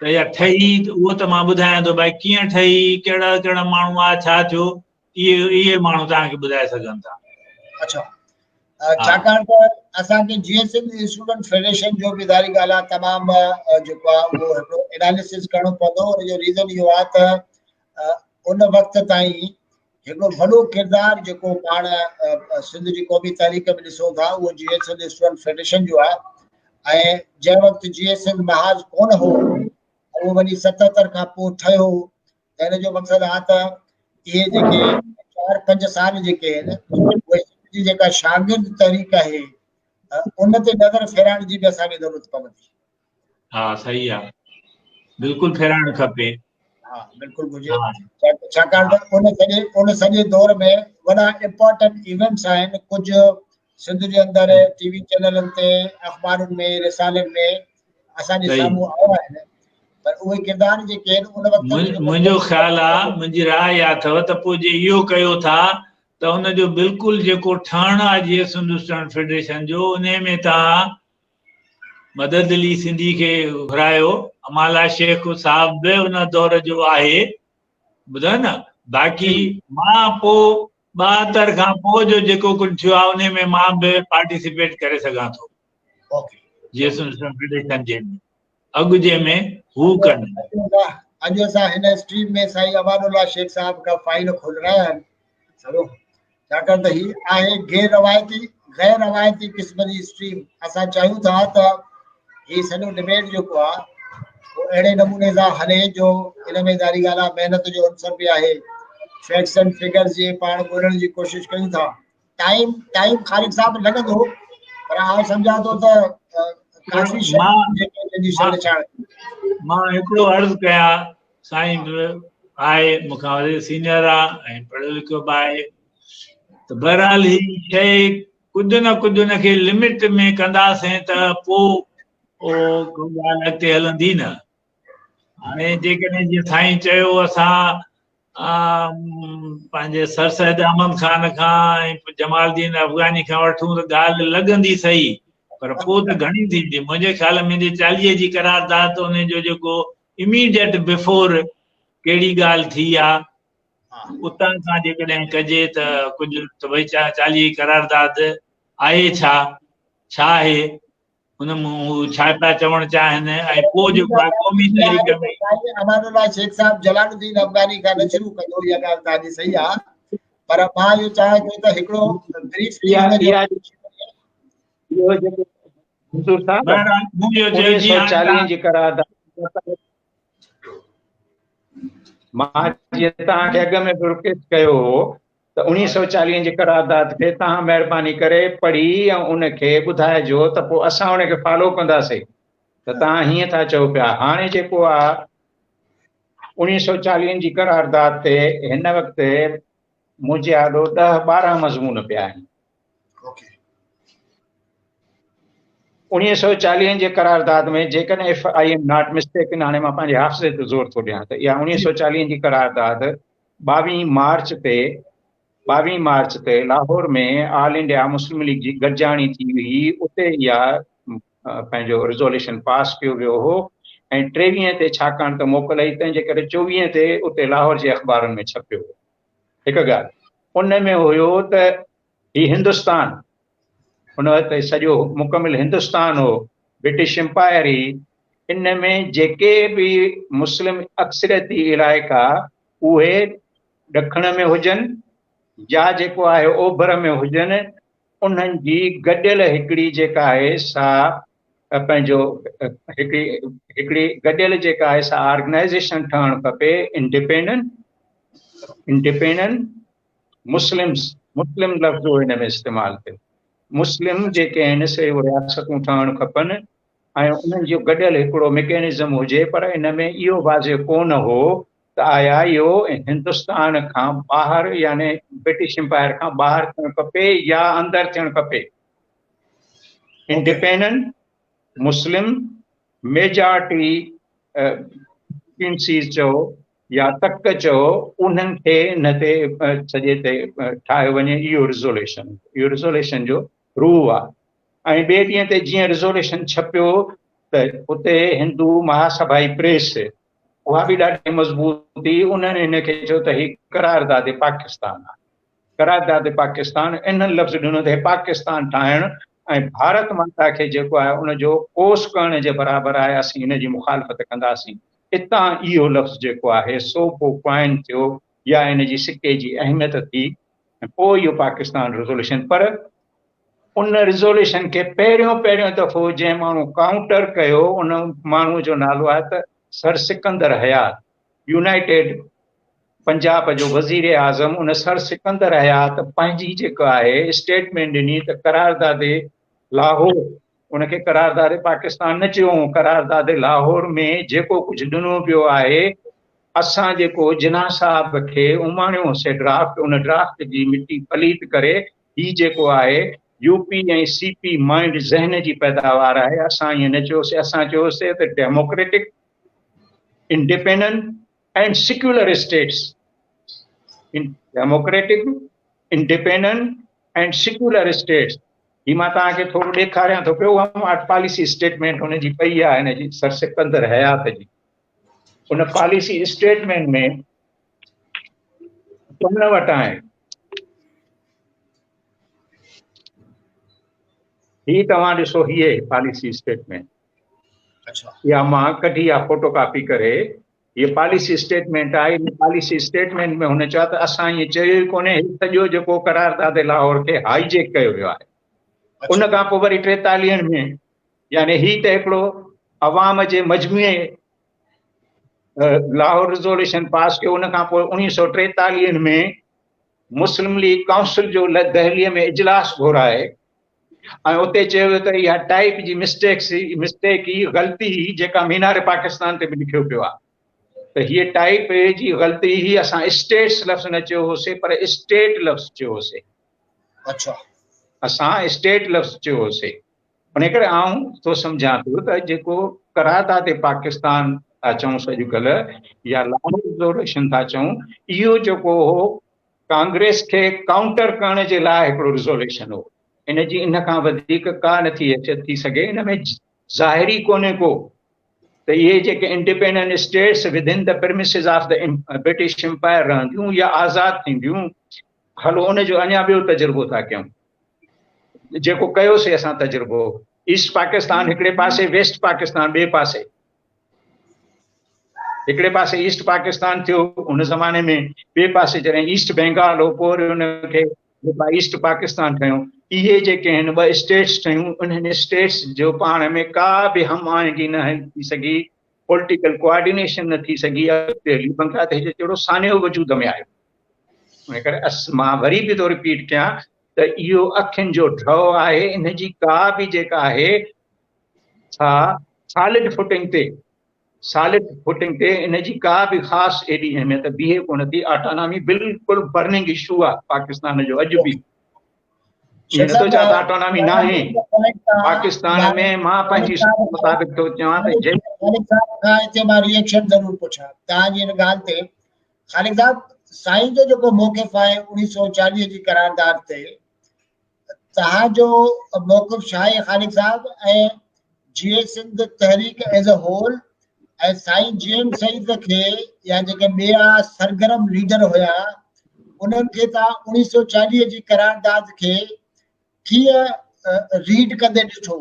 [SPEAKER 3] त इहा ठही उहो त मां ॿुधायां थो भई कीअं ठही, कहिड़ा कहिड़ा माण्हू आहे, छा थियो, इहे माण्हू तव्हांखे ॿुधाए सघनि था।
[SPEAKER 1] अच्छा, छाकाणि त असांखे जीए सिंध स्टूडेंट फेडरेशन जो बि ज़ाहिरी ॻाल्हि आहे तमामु जेको आहे उहो हिकिड़ो एनालिसिस करणो पवंदो। उनजो रीज़न इहो आहे त उन वक़्त ताईं हिकिड़ो वॾो किरदारु जेको पाण सिंध जी क़ौमी तारीख़ में ॾिसूं था उहो जीए सिंध स्टूडेंट फेडरेशन जो आहे। ऐं जंहिं वक़्तु जीए सिंध महाज कोन हो, उहो वञी 77 खां पोइ ठहियो, त हिन जो मक़सदु आहे त इहे जेके 4-5 साल जेके आहिनि उहे जी जेका शागिर्द तहरीक आहे उन ते नज़र फेराइण जी बि असांखे ज़रूरत पवंदी।
[SPEAKER 3] हा, सही आहे, बिल्कुलु फेराइणु खपे।
[SPEAKER 1] हा, बिल्कुलु घुरिजे, छाकाणि त उन सॼे दौर में वॾा इम्पोर्टेंट इवेंट्स आहिनि। कुझु सिंध जे अंदरि टीवी चैनलनि ते, अख़बारुनि में, रिसालनि में असांजे साम्हूं आया आहिनि, पर उहे किरदार जेके आहिनि उन वक़्तु
[SPEAKER 3] मुंहिंजो ख़्यालु आहे, मुंहिंजी राय इहा अथव त पोइ जे इहो कयो था त उनजो बिल्कुलु जेको ठहणु आहे जीए सिंध स्टूडेंट फेडरेशन जो, उन में तव्हां मदद अली सिंधी खे घुरायो, अमाला शेख साहब बि उन दौर जो आहे, ॿुधो न। बाक़ी मां पोइ 72 खां पोइ जो जेको कुझु थियो आहे उन में मां बि पार्टिसिपेट करे सघां थो जीए सिंध स्टूडेंट फेडरेशन जे में। अॻु जे में हू कनि।
[SPEAKER 1] अॼु असां हिन स्ट्रीम में साईं अमानुल्लाह शेख साहब का फाइल खोल रहा है सरो, छाकाणि त ही आहे गैर रवायती क़िस्म जी स्ट्रीम। असां चाहियूं था त ही सॼो डिबेट जेको आहे वो अहिड़े नमूने सां हले जो इन में ज़ाहिरी ॻाल्हि आहे महिनत जो अंसर बि आहे, फैक्ट्स एंड फिगर्स जी पाण ॻोल्हण जी कोशिशि कयूं था। टाइम ख़ालिद साहब लॻंदो, पर आउं सम्झां थो त काफ़ी
[SPEAKER 3] मां हिकिड़ो अर्ज़ु कयां, साईं आहे मूंखां वधीक सीनियर आहे ऐं पढ़ियो लिखियो बि आहे, त बहरहाल ही शइ कुझु न कुझु हुनखे लिमिट में कंदासीं त पोइ कोई ॻाल्हि अॻिते हलंदी न। हाणे जेकॾहिं जीअं साईं चयो असां पंहिंजे सर सैद अहमद ख़ान खां ऐं जमालुद्दीन अफ़गानी खां वठूं त ॻाल्हि लॻंदी सही, पर पोइ त घणी थींदी। मुंहिंजे ख़्याल में 40 जी करारदाद उनजो जेको इमीडिएट बिफोर कहिड़ी ॻाल्हि थी आहे, उतां खां जेकॾहिं कजे त कुझु त भई 40 जी करारदाद आहे छा आहे हुन में छा पिया चवणु चाहिनि। ऐं पोइ जेको आहे क़ौमी तहरीक में
[SPEAKER 1] अमानुल्लाह शेख साहब जलालुद्दीन अफ़गानी खां न शुरू कंदो, इहा ॻाल्हि तव्हांजी सही आहे, पर मां इहो चाहियां थो त हिकिड़ो ब्रीफ
[SPEAKER 4] जी करारदाद मां जीअं तव्हांखे अॻ में बि रिक्वेस्ट कयो हो त 1940 जी करारदाद खे तव्हां महिरबानी करे पढ़ी ऐं उनखे ॿुधाइजो त पोइ असां उनखे फॉलो कंदासीं। त तव्हां हीअं था चओ पिया, हाणे जेको आहे 1940 जी करारदाद ते हिन वक़्तु मुंहिंजे आॾो 10-12 मज़मून पिया आहिनि। 1940 जे करारदाद में जेकॾहिं if I am not mistaken, हाणे मां पंहिंजे हाफ़िज़े ते ज़ोर थो ॾियां, त इहा 1940 जी करारदाद 22 मार्च ते लाहौर में ऑल इंडिया मुस्लिम लीग जी गॾिजाणी थी हुई, उते इहा पंहिंजो रिज़ोल्यूशन पास कयो वियो हो ऐं 23 ते छाकाणि त मोकल आई, तंहिंजे करे 24 ते उते लाहौर जे अख़बारनि में छपियो हो। हिकु ॻाल्हि उन में हुयो त ही हिंदुस्तान, उन वक़्तु सॼो मुकमिल हिंदुस्तान हो, ब्रिटिश एम्पायर ही, इन में जेके बि मुस्लिम अक्सरियती इलाइक़ा उहे ॾखण में हुजनि या जेको आहे ओभर में हुजनि, उन्हनि जी गॾियल हिकिड़ी जेका आहे सा पंहिंजो हिकिड़ी गॾियल जेका आहे सा ऑर्गेनाइज़ेशन ठहणु खपे, इंडिपेंडेंट मुस्लिम लफ़्ज़ हिन में इस्तेमालु थियो। मुस्लिम जेके आहिनि से रियासतूं ठहणु खपनि ऐं उन्हनि जो गॾियल हिकिड़ो मैकेनिज़म हुजे, पर इन में इहो वाज़े कोन हो त आया इहो हिंदुस्तान खां ॿाहिरि यानी ब्रिटिश एम्पायर खां ॿाहिरि थियणु खपे या अंदरि थियणु खपे। इंडिपेंडेंट मुस्लिम मेजॉरिटी प्रिंसीस चओ या तक चओ, उन्हनि खे हिन ते सॼे ते ठाहियो वञे। इहो रिज़ोल्यूशन जो रूह आहे। ऐं ॿिए ॾींहं ते जीअं रिज़ोल्यूशन छपियो त उते हिंदू महासभाई प्रेस उहा बि ॾाढी मज़बूत थी। उन्हनि हिन खे चयो त ही करारदाद पाकिस्तान आहे। करारदाद पाकिस्तान इन लफ़्ज़ ॾिनो त पाकिस्तान ठाहिणु ऐं भारत माता खे जेको आहे उनजो कोस करण जे बराबरि आहे, असीं हिन जी मुखालफ़त कंदासीं। हितां इहो लफ़्ज़ जेको आहे सो पोइ क्वाइन थियो या हिन जी सिके जी अहमियत थी, ऐं पोइ इहो पाकिस्तान रिज़ोल्यूशन। पर उन रिज़ोल्यूशन खे पहिरियों दफ़ो जंहिं माण्हू काउंटर कयो, उन माण्हू जो नालो आहे त सर सिकंदर हयात, यूनाइटेड पंजाब जो वज़ीर आज़म। उन सर सिकंदर हयात पंहिंजी जेको आहे स्टेटमेंट ॾिनी त करारदाद लाहौर, उनखे करारदाद पाकिस्तान न चयो, करारदाद लाहौर में जेको कुझु ॾिनो पियो आहे, असां जेको जिन्ना साहब खे उमाणियोसीं ड्राफ्ट, उन ड्राफ्ट जी मिटी पलीत करे ही जेको आहे यूपी ऐं सीपी माइंड ज़हन जी पैदावार आहे। असां ईअं न चयोसीं, असां चयोसीं त democratic, independent and secular status, democratic, independent and secular status. ही मां तव्हांखे थोरो ॾेखारियां थो पियो, उहा पॉलिसी स्टेटमेंट हुनजी पई आहे, हिन जी सर सिकंदर हयात जी। उन पॉलिसी स्टेटमेंट में तुम वटि आहे, ही तव्हां ॾिसो, हीअ पॉलिसी स्टेटमेंट, या मां कढी आहे फोटो कॉपी करे, ये पॉलिसी स्टेटमेंट आहे। इन पॉलिसी स्टेटमेंट में हुन चयो त असां ईअं चयो ई कोन्हे, सॼो जेको करारदाद लाहौर खे हाईजेक कयो वियो आहे। उन खां पोइ वरी 43 में, यानी ही त हिकिड़ो अवाम जे मजमूए लाहौर रिज़ोल्यूशन पास कयो। उन खां पोइ 1943 में मुस्लिम लीग काउंसिल जो दहलीअ में इजलास घुराए ऐं उते चयो वियो त इहा टाइप जी मिस्टेक ही, ग़लती ही, जेका मीनार पाकिस्तान ते बि लिखियो पियो आहे, त हीअ टाइप जी ग़लती ही, असां स्टेट्स लफ़्ज़ न चयो होसीं, पर स्टेट लफ़्ज़ चयो होसीं। असां स्टेट लफ़्ज़ चयो होसीं। उन करे आऊं तो सम्झां थो त जेको करारदाद पाकिस्तान था चऊं अॼुकल्ह, या लाहौर रिज़ोल्यूशन था चऊं, इहो जेको हो कांग्रेस खे काउंटर करण जे लाइ हिकिड़ो रिज़ोल्यूशन हो। इन जी इन खां वधीक का नथी थी सघे। इन में ज़ाहिरी कोन्हे को त इहे जेके independent states within the premises of the British Empire रहंदियूं या आज़ाद थींदियूं। हलो उनजो अञा ॿियो तजुर्बो था कयूं, जेको कयोसीं असां तजुर्बो। ईस्ट पाकिस्तान हिकिड़े पासे, वेस्ट पाकिस्तान ॿिए पासे। हिकिड़े पासे ईस्ट पाकिस्तान थियो उन ज़माने में, ॿिए पासे जॾहिं ईस्ट बंगाल हो, पोइ उनखे ईस्ट पाकिस्तान ठहियो। इहे जेके आहिनि ॿ स्टेट्स ठहियूं, उन्हनि स्टेट्स जो पाण में का बि हम आहंगी न थी सघी, पॉलिटिकल कोऑर्डिनेशन न थी सघी। बांग्लादेश जहिड़ो सानियो वजूद में आयो। उन करे मां वरी बि थो रिपीट कयां त इहो अखियुनि जो ड्रॉ आहे। इन जी का बि जेका आहे सॉलिड फुटिंग ते इन जी का बि ख़ासि एॾी अहमियत बीहे कोन थी। ऑटोनॉमी बिल्कुलु बर्निंग इशू आहे पाकिस्तान जो अॼु बि। इन तो चाहता ऑटोनॉमी ना है पाकिस्तान में मां पंहिंजी मुताबिक तो चवां त जे
[SPEAKER 1] खालिद साहब का इते मां रिएक्शन जरूर पुछां तव्हांजी इन ॻाल्हि ते। खालिद साहब, साईं जो जेको मौक़िफ़ आहे 1940 जी करारदाद ते, तव्हांजो मौक़िफ़ छा आहे खालिद साहब? ऐं जीए सिंध तहरीक एज़ अ होल ऐं साईं जीएम सईद खे या जेके ॿिया सरगर्म लीडर हुया उन्हनि खे तव्हां 1940 जी करारदाद खे कीअं रीड कंदे ॾिठो?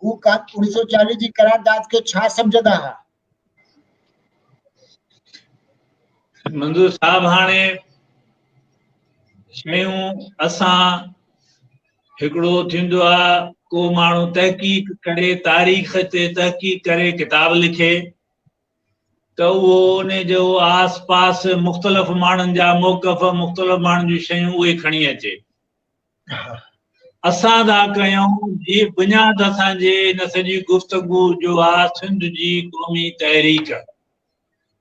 [SPEAKER 1] हू 1940 जी करारदाद खे छा सम्झंदा हुआ?
[SPEAKER 3] मंजूर साहब, हाणे शयूं असां हिकिड़ो थींदो आहे को माण्हू तहक़ीक़ करे, तारीख़ ते तहक़ीक़ करे किताब लिखे त उहो उन जो आस पास मुख़्तलिफ़ माण्हुनि जा मौक़िफ़, मुख़्तलिफ़ माण्हुनि जूं शयूं उहे खणी अचे। असां था कयूं जी बुनियाद असांजे इन सॼी गुफ़्तगू जो आहे सिंध जी क़ौमी तहरीक।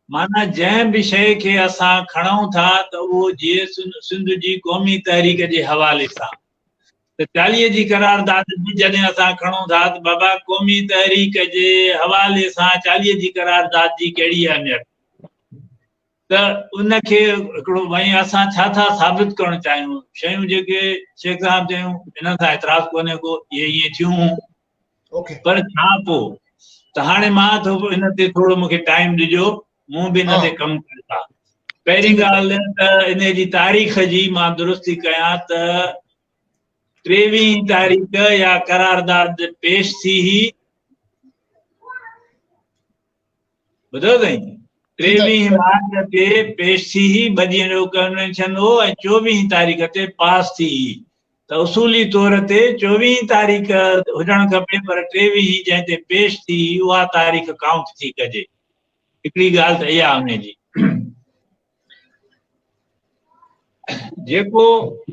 [SPEAKER 3] माना जंहिं बि शइ खे असां खणूं था त उहो जीअं सिंध जी क़ौमी तहरीक जे हवाले सां। त 40 जी करारदाद बि जॾहिं असां खणूं था त बाबा क़ौमी तहरीक जे हवाले सां 40 जी करारदाद जी कहिड़ी अहमियत, त उनखे हिकिड़ो भई असां छा था साबित करणु चाहियूं। शयूं जेके शेख साहब चयूं हिन सां एतिराज़ कोन्हे को, इहे ईअं थियूं, पर छा पोइ त हाणे मां थो हिन ते थोरो मूंखे टाइम ॾिजो, मूं बि हिन ते कमु कयो आहे। पहिरीं ॻाल्हि त इन जी तारीख़ जी मां दुरुस्ती कयां त 23 तारीख़ या करारदाद पेश थी ही, ॿुधो अथई, 23 मार्च ते पेश थी ही, 2 ॾींहं जो कन्वेंशन हो ऐं 24 तारीख़ ते पास थी ही। त उसूली तौर ते 24 तारीख़ हुजणु खपे, पर 23 जंहिं ते पेश थी उहा तारीख़ काउंट थी कजे। हिकिड़ी ॻाल्हि त इहा हुन जी। जेको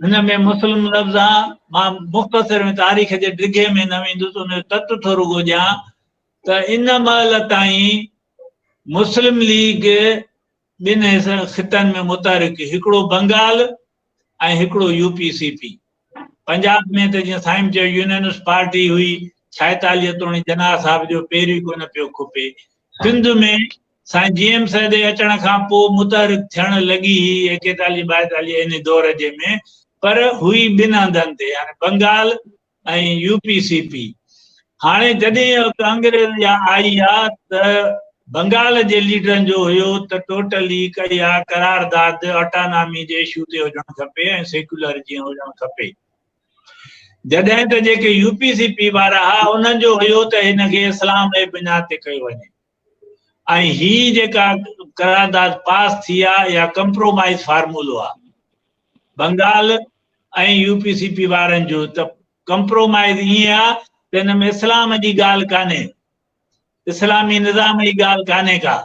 [SPEAKER 3] हिन में मुस्लिम लफ़्ज़ आहे, मां मुख़्तसर में तारीख़ जे डिघे में न वेंदुसि, उन जो तत्व थोरो ॻोल्हियां त इन महिल ताईं मुस्लिम लीग ॿिनि ख़ितनि में मुतहरिक, हिकिड़ो बंगाल ऐं हिकिड़ो यूपीसीपी। पंजाब में त जीअं साईं चयो यूनियनिस्ट पार्टी हुई, 46 तोणी जना साहब जो पहिरीं कोन पियो खुपे। सिंध में साईं जीएम सैद अचण खां पोइ मुतहरिक थियण लॻी 41 42 इन दौर जे में, पर हुई ॿिनि हंधनि ते, यानी बंगाल ऐं यूपीसीपी। हाणे जॾहिं कांग्रेस या आई आहे त बंगाल जे लीडरनि जो हुयो त टोटली कया करारदाद ऑटोनॉमी जे इशू ते हुजणु खपे ऐं सेक्युलर जीअं हुजणु खपे। जॾहिं त जेके यूपीसीपी वारा हुआ उन्हनि जो हुयो त हिनखे इस्लाम जे बुनियाद ते कयो वञे, ऐं ही जेका करारदाद पास थी आहे या कंप्रोमाइज़ फार्मूलो आहे बंगाल ऐं यूपीसीपी वारनि जो। त कंप्रोमाइज़ ईअं आहे त हिन में इस्लाम जी ॻाल्हि कान्हे, इस्लामी निज़ाम जी ॻाल्हि कान्हे का,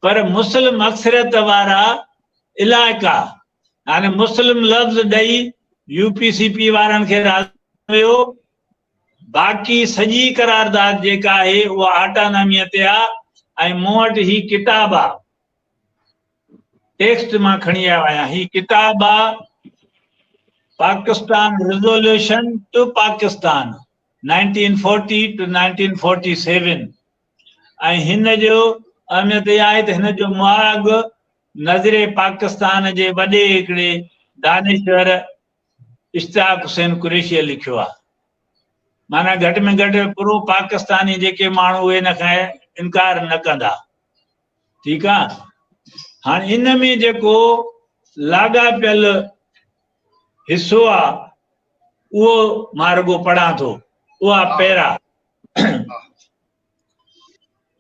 [SPEAKER 3] पर मुस्लिम अक्सरियत वारा इलाइक़ा, हाणे मुस्लिम लफ़्ज़ ॾेई यूपीसीपी वारनि खे राज़ी हुयो, बाक़ी सॼी करारदाद जेका आहे उहा ऑटोनॉमीअ ते आहे। ऐं मूं वटि ही किताब आहे, टेक्स्ट मां खणी आयो आहियां। ही किताब आहे Pakistan resolution to Pakistan 1940 to 1947, ऐं हिन जो अहमियत इहा आहे त हिन जो मुआग नज़रे पाकिस्तान जे वॾे हिकिड़े दानिश्वर इश्तियाक हुसैन कुरैशीअ लिखियो आहे। माना घटि में घटि पूरो पाकिस्तानी जेके माण्हू उहे हिन खां इनकार न कंदा। ठीकु आहे। हाणे इन में जेको लाॻापियल हिसो आहे उहो मां रुॻो पढ़ां थो, उहा पहिरां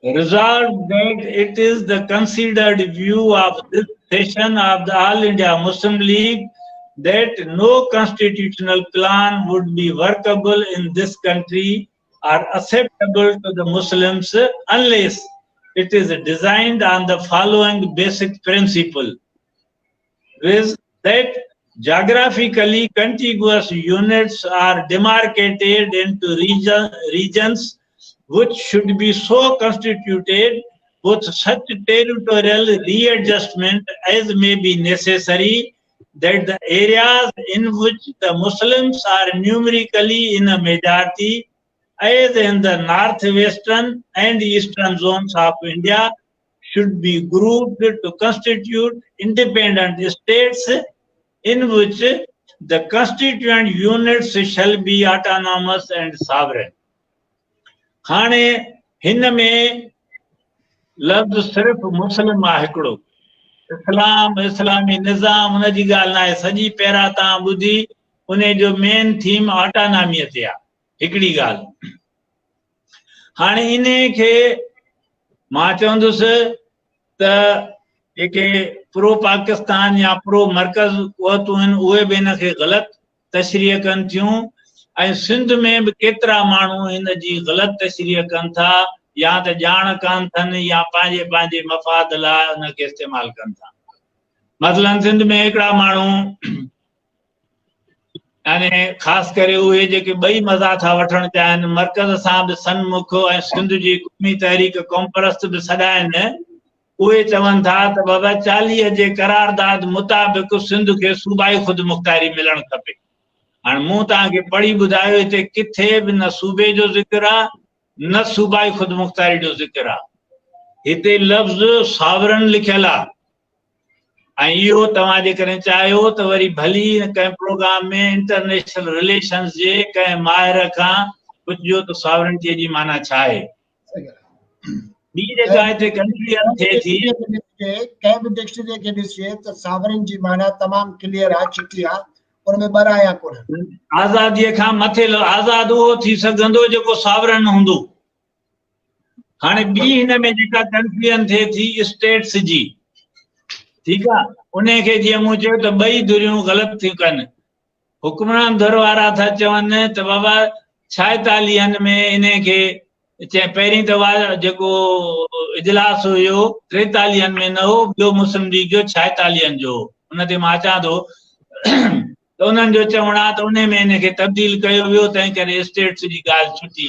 [SPEAKER 3] Resolved that it is the considered view of this session of the All India Muslim League that no constitutional plan would be workable in this country or acceptable to the Muslims unless it is designed on the following basic principle, is that geographically contiguous units are demarcated into regions which should be so constituted with such territorial readjustment as may be necessary that the areas in which the Muslims are numerically in a majority, as in the northwestern and eastern zones of India, should be grouped to constitute independent states in which the constituent units shall be autonomous and sovereign. हाणे हिन में लफ्ज़ सिर्फ़ मुस्लिम आहे हिकिड़ो, इस्लाम इस्लामी निज़ाम उन जी ॻाल्हि न आहे। सॼी पहिरां तव्हां ॿुधी उन जो मेन थीम ऑटोनॉमीअ ते आहे, हिकिड़ी ॻाल्हि। हाणे इन खे मां चवंदुसि त जेके प्रो पाकिस्तान या प्रो मर्कज़ क़ुवतूं आहिनि उहे बि हिन खे ग़लति तशरीह कनि थियूं, ऐं सिंध में बि केतिरा माण्हू हिन जी ग़लति तशरीह कनि था, या त ॼाण कान अथनि या पंहिंजे पंहिंजे मफ़ाद लाइ उनखे इस्तेमालु कनि था। मसलन सिंध में हिकिड़ा माण्हू यानी ख़ासि करे उहे जेके ॿई मज़ा था वठणु चाहिनि, मर्कज़ सां बि सनमुख ऐं सिंध जी क़ौमी तहरीक क़ौम परस्त बि सॾा आहिनि, उहे चवनि था त बाबा 40 जे करारदाद मुताबिक़ सिंध खे सूबाई ख़ुदि मुख़्तारी मिलणु खपे। हाणे मूं तव्हांखे पढ़ी ॿुधायो हिते किथे बि न सूबे जो ज़िक्र आहे न सूबाई ख़ुदि मुख़्तारी जो ज़िक्र आहे। हिते लफ़्ज़ सॉवरन लिखियल आहे, ऐं इहो तव्हां जेकॾहिं चाहियो त वरी भली कंहिं प्रोग्राम में इंटरनेशनल रिलेशन्स जे कंहिं माहिर खां पुछिजो त सॉवरनिटीअ जी माना छा आहे। ॿी जेका हिते कंफ्यूजन थिए थी,
[SPEAKER 1] कंहिं बि डिक्शनरी खे ॾिसे त सॉवरन जी माना तमामु क्लियर आहे, छिकी आहे, उनमें ॿराया कोन।
[SPEAKER 3] आज़ादीअ खां मथे आज़ाद उहो थी सघंदो जेको सॉवरन हूंदो। हाणे ॿी हिन में जेका कंफ्यूजन थिए थी स्टेट्स जी, ठीकु आहे, उन खे जीअं मूं चयो त ॿई धुरियूं ग़लति थियूं कनि। हुक्मरान धुर वारा था चवनि त बाबा 46 में इन खे पहिरीं त जेको इजलास हुयो 43 में न हो, ॿियो मुस्लिम लीग जो 46 जो, उन ते मां अचां थो त उन्हनि जो चवणु आहे त उन में इन खे तब्दील कयो वियो, तंहिं करे स्टेट्स जी ॻाल्हि छुटी।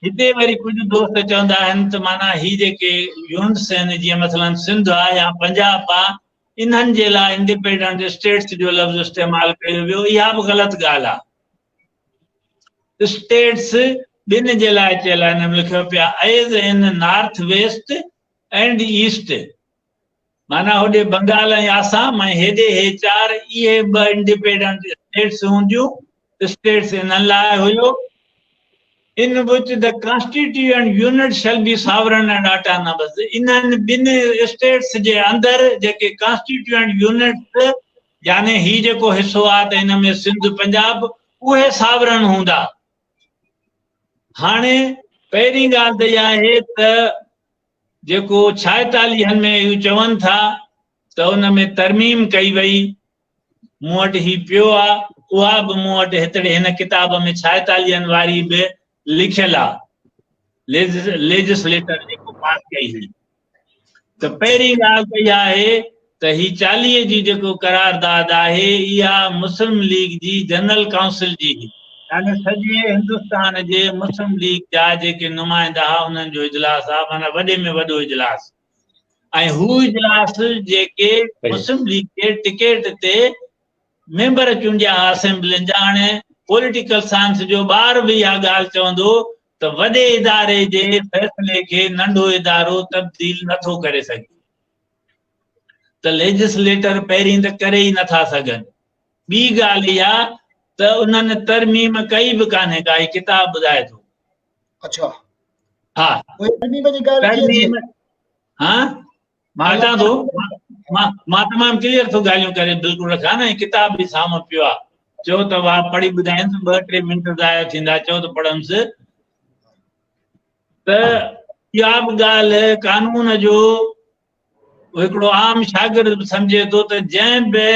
[SPEAKER 3] हिते वरी कुझु दोस्त चवंदा आहिनि त माना ही जेके यूनिट्स आहिनि, जीअं मसलन सिंध आहे या पंजाब आहे, इन्हनि जे लाइ इंडिपेंडेंट स्टेट्स जो लफ़्ज़ इस्तेमालु कयो वियो, इहा बि ग़लति ॻाल्हि आहे। स्टेट्स ॿिनि जे लाइ चयल आहे, हिन में लिखियो पिया as in north west and east, माना होॾे बंगाल ऐं आसाम ऐं हेॾे हे 4 इहे 2 इंडिपेंडेंट स्टेट्स हूंदियूं। स्टेट्स इन्हनि लाइ हुयो, in which the constituent unit shall be sovereign and autonomous। इन्हनि ॿिनि स्टेट्स जे अंदरि जेके constituent units यानी ही जेको हिस्सो आहे त हिन में सिंध पंजाब उहे सावरन हूंदा। हाणे पहिरीं ॻाल्हि त इहा आहे त जेको 46 में इहो चवनि था त उन में तरमीम कई वई, मूं वटि ही पियो आहे, उहा बि मूं वटि हिकिड़े हिन किताब में 46 वारी बि लिखियल आहे, लेजिस्लेटर जेको पास कई हुई। त पहिरीं ॻाल्हि त इहा आहे त ही 40 जी जेको करारदाद आहे इहा मुस्लिम लीग जी जनरल काउंसिल जी, यानी सॼे हिंदुस्तान जे मुस्लिम लीग जा जेके नुमाइंदा उन्हनि जो इजलास आहे, माना वॾे में वॾो इजलास। ऐं हू इजलास जेके मुस्लिम लीग जे टिकेट ते मेंबर चूंडिया असेंबलियुनि जा। हाणे पॉलिटिकल साइंस जो ॿार बि इहा ॻाल्हि चवंदो त वॾे इदारे जे फ़ैसिले खे नंढो इदारो तब्दील नथो करे सघे, त लेजिस्लेटर पहिरीं त करे ई नथा सघनि। ॿी ॻाल्हि इहा त उन्हनि तरमीम कई बि कान्हे, का किताब ॿुधाए थो।
[SPEAKER 1] अच्छा,
[SPEAKER 3] हा,
[SPEAKER 1] तरमीम जी ॻाल्हि कीअं थी?
[SPEAKER 3] हा, मां अचां थो, मां तमामु क्लियर थो ॻाल्हियूं करे बिल्कुलु रखां न, किताब बि साम्हूं पियो आहे। चओ त वाह पढ़ी ॿुधाइनि, 2-3 मिंट ज़ाया थींदा, चओ त पढ़ंदुसि। त इहा बि ॻाल्हि कानून जो हिकिड़ो आम शागिर्द बि सम्झे थो त जंहिं बि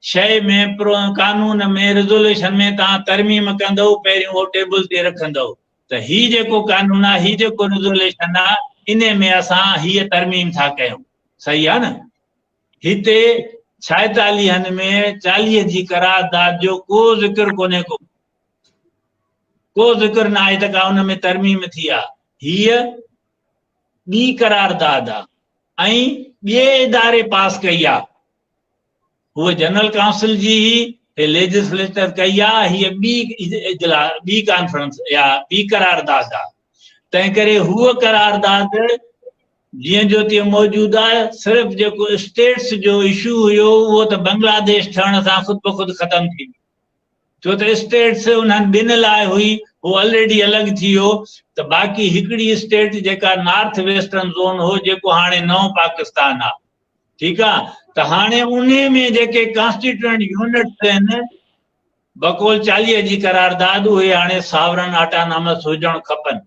[SPEAKER 3] शइ में कानून में रिज़ोल्यूशन में तव्हां तरमीम कंदव पहिरियों उहो टेबल ते रखंदव त ही जेको कानून आहे, ही जेको रिज़ोल्यूशन आहे, इन में असां हीअ तरमीम था कयूं। सही आहे न? हिते 46 में 40 जी करारदाद जो को ज़िक्र कोन्हे, को ज़िक्र न आहे त का उन में तरमीम थी आहे। हीअ ॿी करारदाद आहे ऐं ॿिए इदारे पास कई आहे। हुआ जनरल काउंसिल जी लेजिस्लेचर कई आहे, हीअ ॿी कॉन्फ्रेंस या ॿी करारदाद आहे। तंहिं करे हुआ करारदाद जीअं जो तीअं मौजूदु आहे। सिर्फ़ु जेको स्टेट्स जो इशू हुयो उहो त बांग्लादेश ठहण सां ख़ुदि ब ख़ुदि ख़तमु थी, छो त स्टेट्स उन्हनि ॿिनि लाइ हुई, उहो ऑलरेडी अलॻि थी वियो। त बाक़ी हिकिड़ी स्टेट जेका नॉर्थ वेस्टर्न ज़ोन हो, जेको हाणे नओं पाकिस्तान आहे, ठीकु आहे। त हाणे उन में जेके कॉन्स्टिट्यूएंट यूनिट्स आहिनि बकौल 40 जी करारदाद, उहे हाणे सॉवरन ऑटोनॉमस हुजणु खपनि।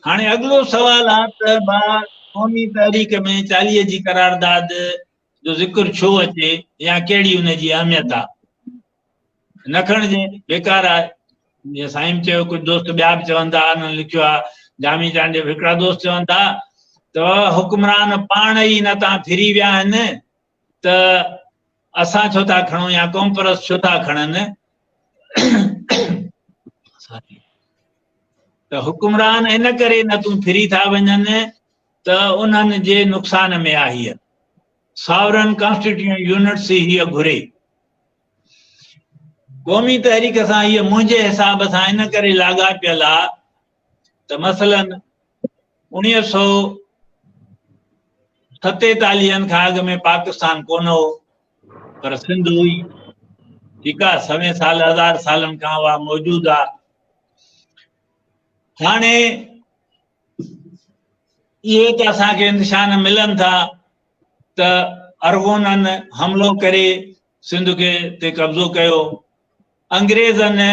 [SPEAKER 3] हाणे अॻिलो सवाल आहे त क़ौमी तहरीक में 40 जी करारदाद जो ज़िक्र छो अचे या कहिड़ी उनजी अहमियत आहे? न खणिजे, बेकार आहे। जीअं साईं चयो, कुझु दोस्त ॿिया बि चवनि था, उन्हनि लिखियो आहे, जामी चांड जो हिकिड़ा दोस्त चवनि था त हुक्मरान पाण ई न तां फिरी विया आहिनि त असां छो था खणूं या कॉम्परस छो था खणनि। त हुक्मरान इन करे न तूं फिरी था वञनि त उन्हनि जे नुक़सान में आहे। हीअ सॉवरन कॉन्स्टिट्यूएंट यूनिट्स हीअ घुरे। क़ौमी तहरीक सां हीअ मुंहिंजे हिसाब सां इन करे लाॻापियल आहे त मसलन 1947 खां अॻु में पाकिस्तान कोन हो, पर सिंध हुई, ठीकु आहे। 100 साल 1000 सालनि खां उहा मौजूदु आहे। हाणे इहे त असांखे निशान मिलनि था त अरगोननि हमलो करे सिंध खे ते कब्ज़ो कयो। अंग्रेज़नि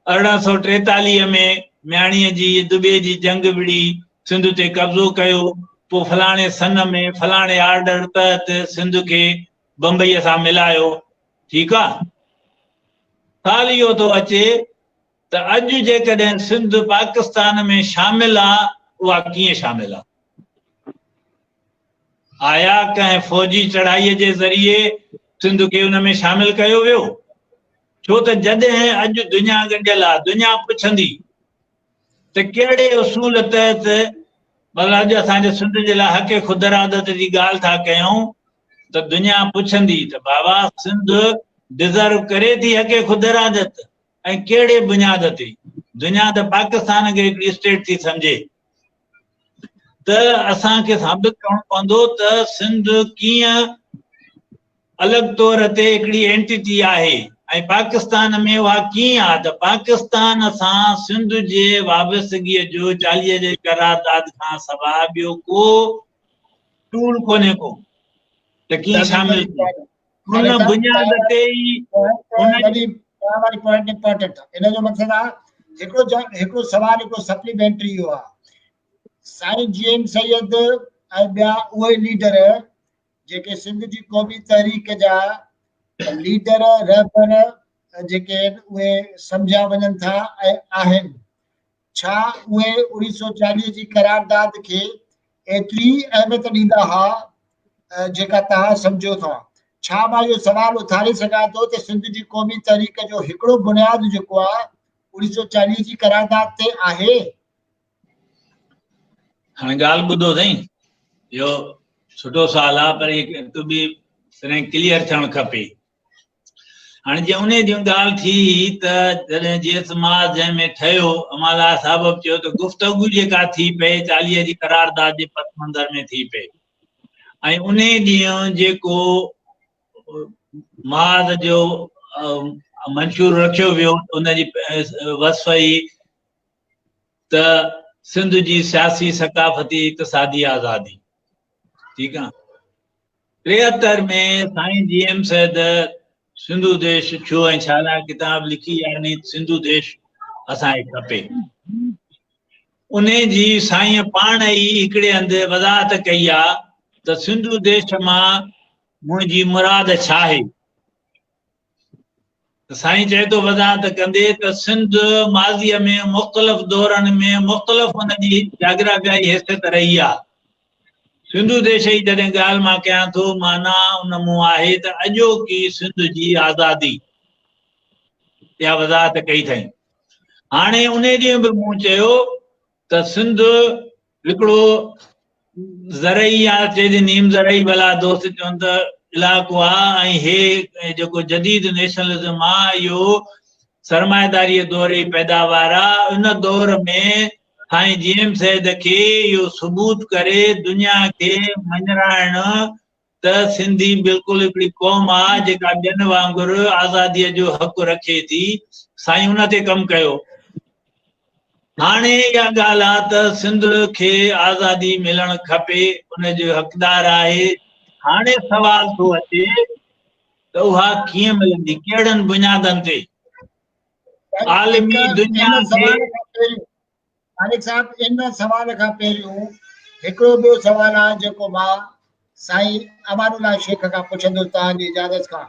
[SPEAKER 3] 1843 में म्याणीअ जी दुबे जी जंग विड़ी सिंध ते कब्ज़ो कयो। पोइ फलाणे सन में फलाणे ऑर्डर तहत सिंध खे बम्बईअ सां मिलायो, ठीकु आहे। साल इहो थो अचे त अॼु जेकॾहिं सिंध पाकिस्तान में शामिल आहे, उहा कीअं शामिल आहे? आया कंहिं फौजी चढ़ाईअ जे ज़रिए सिंध खे उन में शामिल कयो वियो? छो त जॾहिं अॼु दुनिया गंढियल आहे, दुनिया पुछंदी त कहिड़े उसूल तहत, मतिलबु अॼु असांजे सिंध जे लाइ हक़ ख़ुद इरादत जी ॻाल्हि था कयूं, त दुनिया पुछंदी त बाबा सिंध डिज़र्व करे थी हक़ ख़ुद इरादत, ऐं कहिड़े बुनियाद ते? दुनिया त पाकिस्तान खे हिकिड़ी स्टेट थी सम्झे। त असांखे साबित करणो पवंदो त सिंध कीअं अलॻि तौर ते हिकिड़ी एंटिटी आहे ऐं पाकिस्तान में उहा कीअं आहे। त पाकिस्तान सां सिंध जे वाबस्तगीअ जो 40 जे करारदाद खां सवाइ ॿियो को टूल कोन्हे को त कीअं शामिल थिए। उन बुनियाद ते ई
[SPEAKER 1] वारी पॉइंट इंपॉर्टेंट आहे। इन जो मक़सदु आहे हिकिड़ो सवाल, हिकिड़ो सप्लीमेंट्री इहो आहे। साईं जीएम सैयद ऐं ॿिया उहे लीडर जेके सिंध जी क़ौमी तहरीक जा लीडर रहबर जेके उहे सम्झा वञनि था ऐं आहिनि, छा उहे 1940 जी करारदाद खे एतिरी अहमियत ॾींदा हुआ जेका तव्हां सम्झो था? छा मां इहो सवाल उथारे सघां थो त सिंध जी क़ौमी तहरीक जो हिकिड़ो बुनियाद जेको आहे 1940 जी करारदाद ते आहे?
[SPEAKER 3] हाणे ॻाल्हि ॿुधो अथई, इहो सुठो सवाल आहे, पर तूं बि क्लियर थियणु खपे। हाणे जीअं उन जी ॻाल्हि थी त जॾहिं जीएस मां जंहिं में ठहियो, अमाला साहब चयो त गुफ़्तगू जेका थी पए 40 जी करारदाद जे पस मंज़र में थी पए, ऐं उन ॾींहुं जेको माद जो मंशूर रखियो वियो, उनजी वसफ़ ई त सिंध जी सियासी सकाफ़ती इक़्तिसादी आज़ादी, ठीकु आहे। 73 में साईं जीएम सैयद सिंधु देश छो ऐं छा लाइ किताब लिखी, यानी सिंधु देश असांखे खपे। उन जी साईं पाण ई हिकिड़े हंधि वज़ाहत कई आहे त सिंधु देश मां मुंहिंजी मुराद छा आहे। साईं चए थो वज़ाहत कंदे त सिंध माज़ीअ में मुख़्तलिफ़ दौरनि में मुख़्तलिफ़ हुनजी जाग्राफियाई हैसियत रही आहे। सिंधु देश जी जॾहिं ॻाल्हि मां कयां थो, माना उन मूं आहे त अॼोकी सिंध जी आज़ादी, इहा वज़ाहत कई अथई। हाणे उन ॾींहुं बि मूं चयो त सिंध हिकिड़ो ज़रई आहे, चइजे नीम ज़रई, भला दोस्त चवनि त इलाइक़ो आहे ऐं हे जेको जदीद नेशनलिज़म आहे इहो सरमाएदारी दौर जी पैदावार आहे। उन दौर में साईं जीएम सैद खे इहो सबूत करे दुनिया खे मञराइण त सिंधी बिल्कुलु हिकिड़ी क़ौम आहे जेका ॿियनि वांगुरु आज़ादीअ जो हक़ रखे थी। साईं उन ते कमु कयो। हाणे इहा ॻाल्हि आहे त सिंध खे आज़ादी मिलणु खपे, उनजो हक़दार आहे। हाणे सवाल थो अचे त उहा कीअं मिलंदी, कहिड़नि बुनियादनि ते? आलमी दुनिया खे
[SPEAKER 1] मालिक साहब इन सवाल खां पहिरियों हिकिड़ो ॿियो सवाल आहे जेको मां साईं अमानुल्लाह शेख खां पुछंदुसि तव्हांजी इजाज़त खां।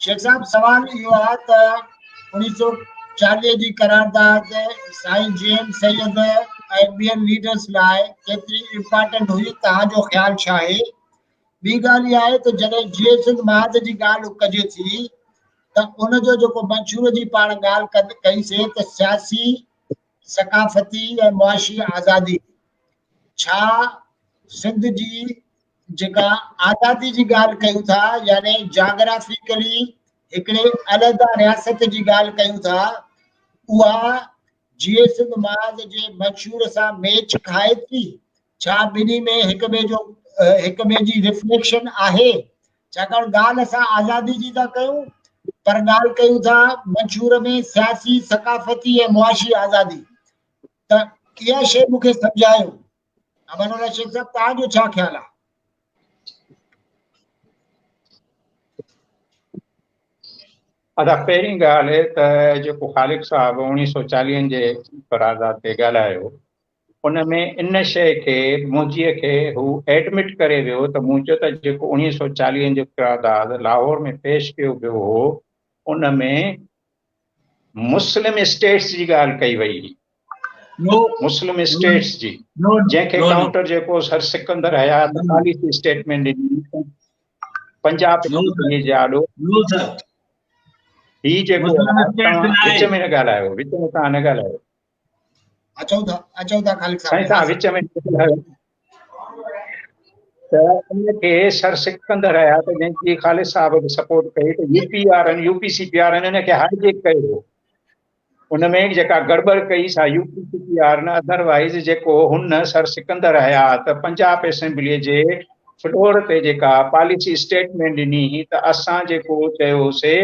[SPEAKER 1] शेख साहब सवाल इहो आहे त 1940 जी करारदाद साईं जीएम सैयद ऐं ॿियनि लीडर्स लाइ केतिरी इम्पोर्टेंट हुई, तव्हांजो ख़्यालु छा आहे? ॿी ॻाल्हि इहा आहे त जॾहिं जीएस सिंध महाद जी ॻाल्हि कजे थी त उनजो जेको मंशूर जी पाण ॻाल्हि कईसीं त सियासी सकाफ़ती ऐं मुआशी आज़ादी, छा सिंध जी जेका आज़ादी जी ॻाल्हि कयूं था यानी जाग्राफिकली हिकिड़े अलॻि रियासत जी ॻाल्हि कयूं था, उहा जीएस सिंध महाद जे मंशूर सां मैच खाए थी? छा ॿिन्ही में हिक ॿिए जी रिफ्लेक्शन आहे? छाकाणि ॻाल्हि असां आज़ादी जी था कयूं पर ॻाल्हि कयूं था मंशूर में सियासी सकाफ़ती ऐं मुआशी आज़ादी। त इहा शइ मूंखे सम्झायो। अमानुल्लाह शेख साहब तव्हांजो छा ख़्यालु आहे?
[SPEAKER 4] अदा पहिरीं ॻाल्हि त जेको ख़ालिक साहब 1940 जे करारदाद ते ॻाल्हायो उन में इन शइ खे मुंहिंजीअ खे हू एडमिट करे वियो त मूं चयो त जेको 1940 जो करारदाद लाहौर में पेश कयो वियो हो उन में मुस्लिम स्टेट्स जी ॻाल्हि कई वई हुई। मुस्लिम स्टेट्स जी जंहिंखे काउंटर जेको सर सिकंदर हयात पॉलिसी स्टेटमेंट ॾिनी पंजाब जे आॾो ही जेको विच में न ॻाल्हायो, विच में तव्हां न ॻाल्हायो।
[SPEAKER 1] अचो था ख़ालिक साहब
[SPEAKER 4] तव्हां विच में ॻाल्हायो त उनखे सर सिकंदर हयात जंहिंजी ख़ालिद साहब बि सपोर्ट कई त यूपीसीपीआर इनखे हाईजेक कयो। उनमें जेका गड़बड़ कई सा यूपीसीपीआर न, अदरवाइज जेको हुन सर सिकंदर हयात पंजाब असेंबलीअ जे फ्लोर ते जेका पॉलिसी स्टेटमेंट ॾिनी हुई त असां जेको चयोसीं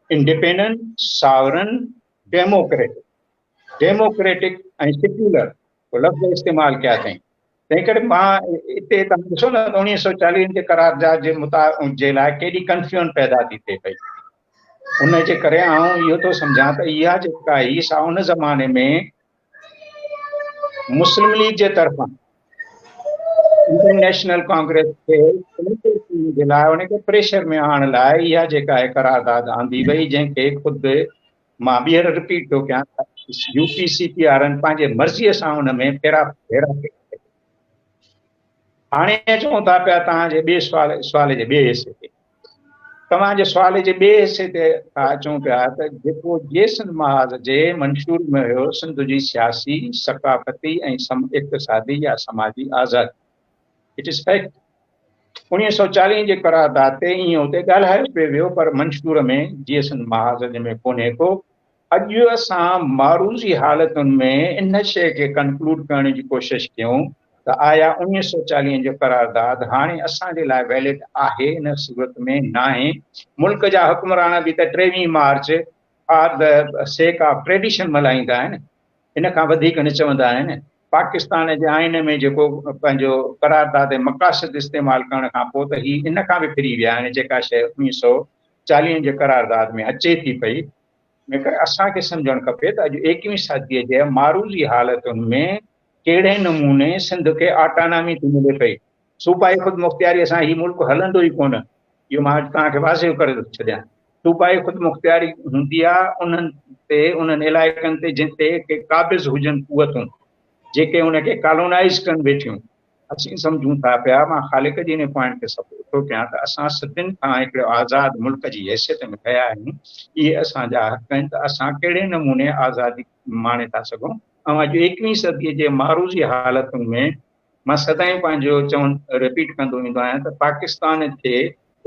[SPEAKER 4] इंडिपेंडेंट सॉवरन डेमोक्रेटिक ऐं सेक्युलर लफ़्ज़ इस्तेमालु कया अथई। तंहिं करे मां हिते तव्हां ॾिसो न 1940 जे करारदाद जे लाइ केॾी कंफ्यूजन पैदा थी थिए पई। उनजे करे आउं इहो थो सम्झां त इहा जेका ई सा उन ज़माने में मुस्लिम लीग जे तरफ़ां इंटरनेशनल कांग्रेस जे लाइ उनखे प्रेशर में आणण लाइ इहा जेका आहे करारदाद आंदी वई, जंहिंखे ख़ुदि मां ॿीहर रिपीट थो कयां यूपीसीपीआरनि पंहिंजे मर्ज़ीअ सां हुन में फेरा कई। हाणे अचूं था पिया तव्हांजे ॿिए सुवाल जे ॿिए हिसे ते। तव्हांजे सुवाल जे ॿिए हिसे ते अचूं पिया त जेको जेसिन महाज जे मंशूर में हुयो सिंध जी सियासी सकाफ़ती ऐं इक़्तिसादी या समाजी आज़ादी, इट इज़ फैक्ट। 1940 जे करारदाद ते ईअं हुते ॻाल्हायो पियो वियो पर मंशूर में जेसिन महाज में कोन्हे को। अॼु असां मारूज़ी हालतुनि में इन शइ खे कंक्लूड करण जी कोशिशि कयूं त आया 1940 जो करारदाद हाणे असांजे लाइ वैलिड आहे? इन सूरत में न आहे। मुल्क जा हुक्मरान बि त 23 March for the sake of tradition मल्हाईंदा आहिनि, इन खां वधीक न चवंदा आहिनि। पाकिस्तान जे आइन में जेको पंहिंजो करारदाद मक़ासिद इस्तेमालु करण खां पोइ त ही इन खां बि फिरी विया आहिनि जेका शइ 1940 जे करारदाद में अचे थी पई। इन करे असांखे सम्झणु खपे त अॼु 21वीं सदीअ जे मारूज़ी हालतुनि में कहिड़े नमूने सिंध खे ऑटोनॉमी थी मिले पई। सूबाई ख़ुदि मुख़्तियारीअ सां ही मुल्क हलंदो ई कोन, इहो मां तव्हांखे वाज़िह करे थो छॾियां। सूबाई ख़ुदि मुख़्तियारी हूंदी आहे उन्हनि इलाइक़नि ते जिन ते के क़ाबिज़ हुजनि क़ुवतूं जेके उनखे कॉलोनाइज़ कनि वेठियूं। असीं सम्झूं था पिया, मां ख़ालिक जी इन पॉइंट ते सपोर्ट थो कयां त असां सदियुनि खां हिकिड़े आज़ाद मुल्क जी हैसियत में कया आहियूं। इहे असांजा हक़ आहिनि त असां कहिड़े नमूने आज़ादी माणे था सघूं। ऐं अॼु 21वीं सदीअ जे मारूज़ी हालतुनि में मां सदाईं पंहिंजो रिपीट कंदो ईंदो आहियां त पाकिस्तान खे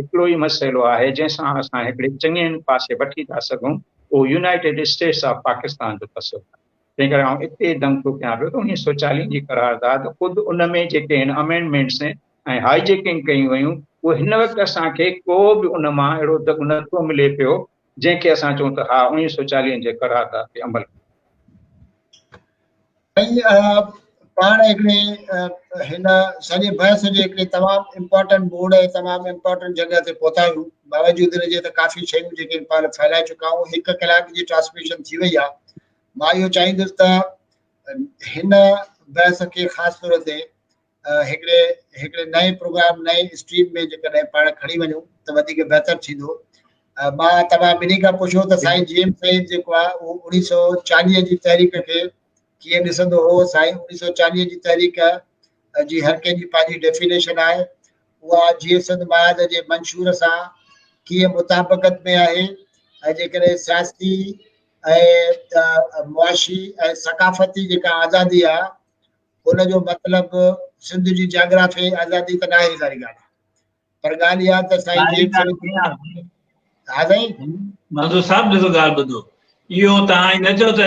[SPEAKER 4] हिकिड़ो ई मसइलो आहे जंहिंसां असां हिकिड़े चङे पासे वठी था सघूं, उहो यूनाइटेड स्टेट्स ऑफ पाकिस्तान जो मसइलो आहे। तंहिं करे आउं इते दम थो कयां पियो त 1940 जी करारदाद ख़ुदि उन में जेके आहिनि अमेंडमेंट्स ऐं हाईजेकिंग कयूं वयूं, उहे हिन वक़्तु असांखे को बि उन मां अहिड़ो दग नथो मिले पियो जंहिंखे असां चऊं त हा 1940 जे करारदाद ते अमल।
[SPEAKER 1] पाण हिकिड़े हिन सॼे बहस जे हिकिड़े तमामु इम्पोर्टेंट बोर्ड ऐं तमामु इम्पोर्टेंट जॻह ते पहुता आहियूं, बावजूद हिनजे त काफ़ी शयूं जेके पाण फैलाए चुका आहियूं। 1 कलाक जी ट्रांसमिशन थी वई आहे। मां इहो चाहींदुसि त हिन बहस खे ख़ासि तौर ते हिकिड़े नए प्रोग्राम नए स्ट्रीम में जेकॾहिं पाण खणी वञूं त वधीक बहितर थींदो। मां तव्हां ॿिन्ही खां पुछो त साईं जेम्स साईं जेको आहे उहो 1940 जी तहरीक खे कीअं ॾिसंदो हो। साईं 1940 जी तहरीक जी हर कंहिंजी पंहिंजी डेफिनेशन आहे। उहा GSN महाज जे मंशूर सां कीअं मुताबिक़त में आहे ऐं जेकॾहिं सियासी ऐं मुआशी ऐं सकाफ़ती जेका आज़ादी आहे उनजो मतिलबु सिंध जी जाग्राफी आज़ादी त न आहे सारी ॻाल्हि, पर ॻाल्हि इहा त साईं जेम्स साईं हा साईं
[SPEAKER 3] मंज़ूर साहब ॾिसो ॻाल्हि ॿुधो, इहो तव्हां न चओ त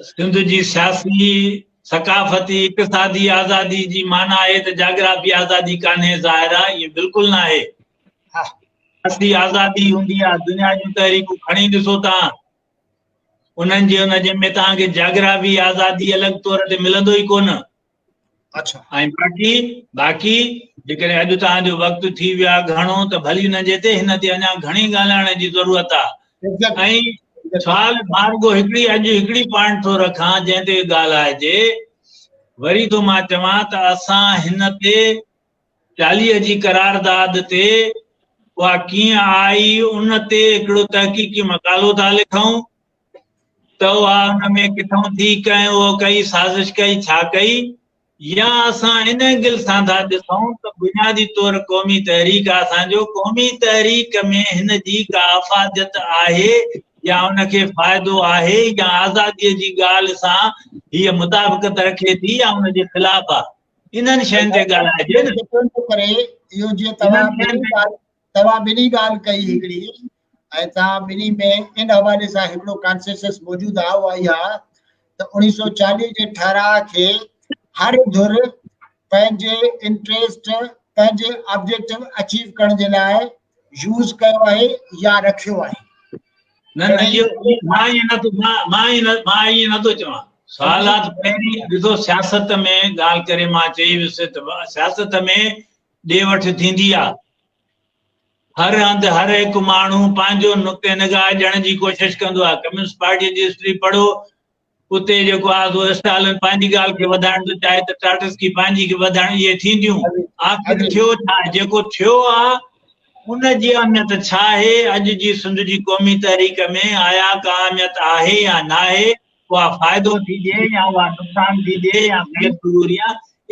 [SPEAKER 3] सिंध जी सियासी सकाफ़ती इक़्तिसादी आज़ादी जी माना आहे त जाग्राफी आज़ादी कान्हे, ज़ाहिर आहे इहो बिल्कुलु न आहे। सियासी आज़ादी हूंदी आहे, दुनिया जूं तहरीकूं खणी ॾिसो तव्हां, उन्हनि जे में तव्हांखे जाग्राफी आज़ादी अलॻि तौर ते मिलंदो ई कोन।
[SPEAKER 1] अच्छा,
[SPEAKER 3] ऐं बाक़ी जेकॾहिं अॼु तव्हांजो वक़्तु थी वियो आहे घणो त भली हुनजे ते हिन ते अञा घणी ॻाल्हाइण जी ज़रूरत आहे। ऐं सवाल मार्गो हिकिड़ी पॉइंट थो रखां जंहिं ते ॻाल्हाइजे, वरी थो मां चवां त असां हिन ते 40 जी करारदाद ते उहा कीअं आई उन ते हिकिड़ो तहक़ीक़ी मक़ालो था लिखूं त उहा उन में किथां थी कयो कई साज़िश कई छा कई, या असां इन एंगल सां था ॾिसूं त बुनियादी तौर क़ौमी तहरीक आहे असांजो, क़ौमी तहरीक में हिन जी का अफ़ादियत आहे या उनखे फ़ाइदो आहे या आज़ादीअ जी ॻाल्हि सां हीअ मुताबिक़त रखे थी या उनजे ख़िलाफ़ आहे। इन्हनि शयुनि ते ॻाल्हाइजे न।
[SPEAKER 1] करे इहो जीअं तव्हां ॿिन्ही ॻाल्हि कई हिकिड़ी ऐं तव्हां ॿिन्ही में इन हवाले सां हिकिड़ो कॉन्सेंसस मौजूदु आहे, उहा इहा त 1940 जे ठाराह खे हर धुर पंहिंजे इंट्रेस्ट पंहिंजे ऑब्जेक्टिव अचीव करण जे लाइ यूज़ कयो आहे या रखियो आहे।
[SPEAKER 3] न इहो मां ईअं नथो चवां। सवालात पहिरीं ॾिसो, सियासत में ॻाल्हि करे मां चई वियुसि त सियासत में ॾे वठि थींदी आहे। हर हंधि हर हिकु माण्हू पंहिंजो नुक़्ते निगाह ॾियण जी कोशिशि कंदो आहे। कम्युनिस्ट पार्टीअ जी हिस्ट्री पढ़ो, उते जेको आहे स्टालिन पंहिंजी ॻाल्हि खे वधाइण थो चाहे त ट्राटस्की पंहिंजी खे वधाइण, इहे थींदियूं। आख़िर थियो छा? जेको थियो आहे उनजी अहमियत छा आहे? अॼु जी सिंध जी क़ौमी तहरीक में आया का अहमियत आहे या न आहे? उहा फ़ाइदो थी ॾिए या उहा नुक़सान थी ॾिए या ग़ैर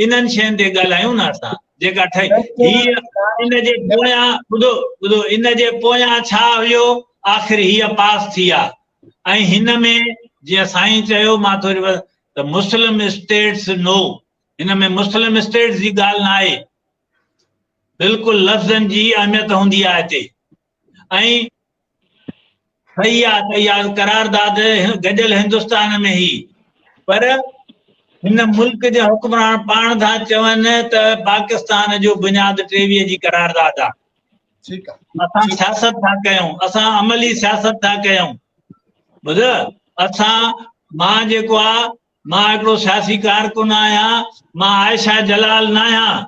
[SPEAKER 3] इन्हनि शयुनि ते ॻाल्हायूं न असां। जेका ठही हीअ इनजे पोयां ॿुधो इनजे पोयां छा हुयो, आख़िर हीअ पास थी आहे। ऐं हिन में जीअं साईं चयो, मां थोरी त मुस्लिम स्टेट्स नो, हिन में मुस्लिम स्टेट्स जी ॻाल्हि न आहे, बिल्कुलु लफ़्ज़नि जी अहमियत हूंदी आहे हिते। ऐं सही आहे त इहा करारदाद गॾियल हिंदुस्तान में ई, पर हिन मुल्क जे हुक्मरान पाण था चवनि त पाकिस्तान जो बुनियाद 23 जी करारदाद आहे।
[SPEAKER 1] ठीकु आहे,
[SPEAKER 3] असां सियासत था कयूं, असां अमली सियासत था कयूं। ॿुध, मां जेको आहे मां हिकिड़ो सियासी कारकुन आहियां, मां आयशा जलाल न आहियां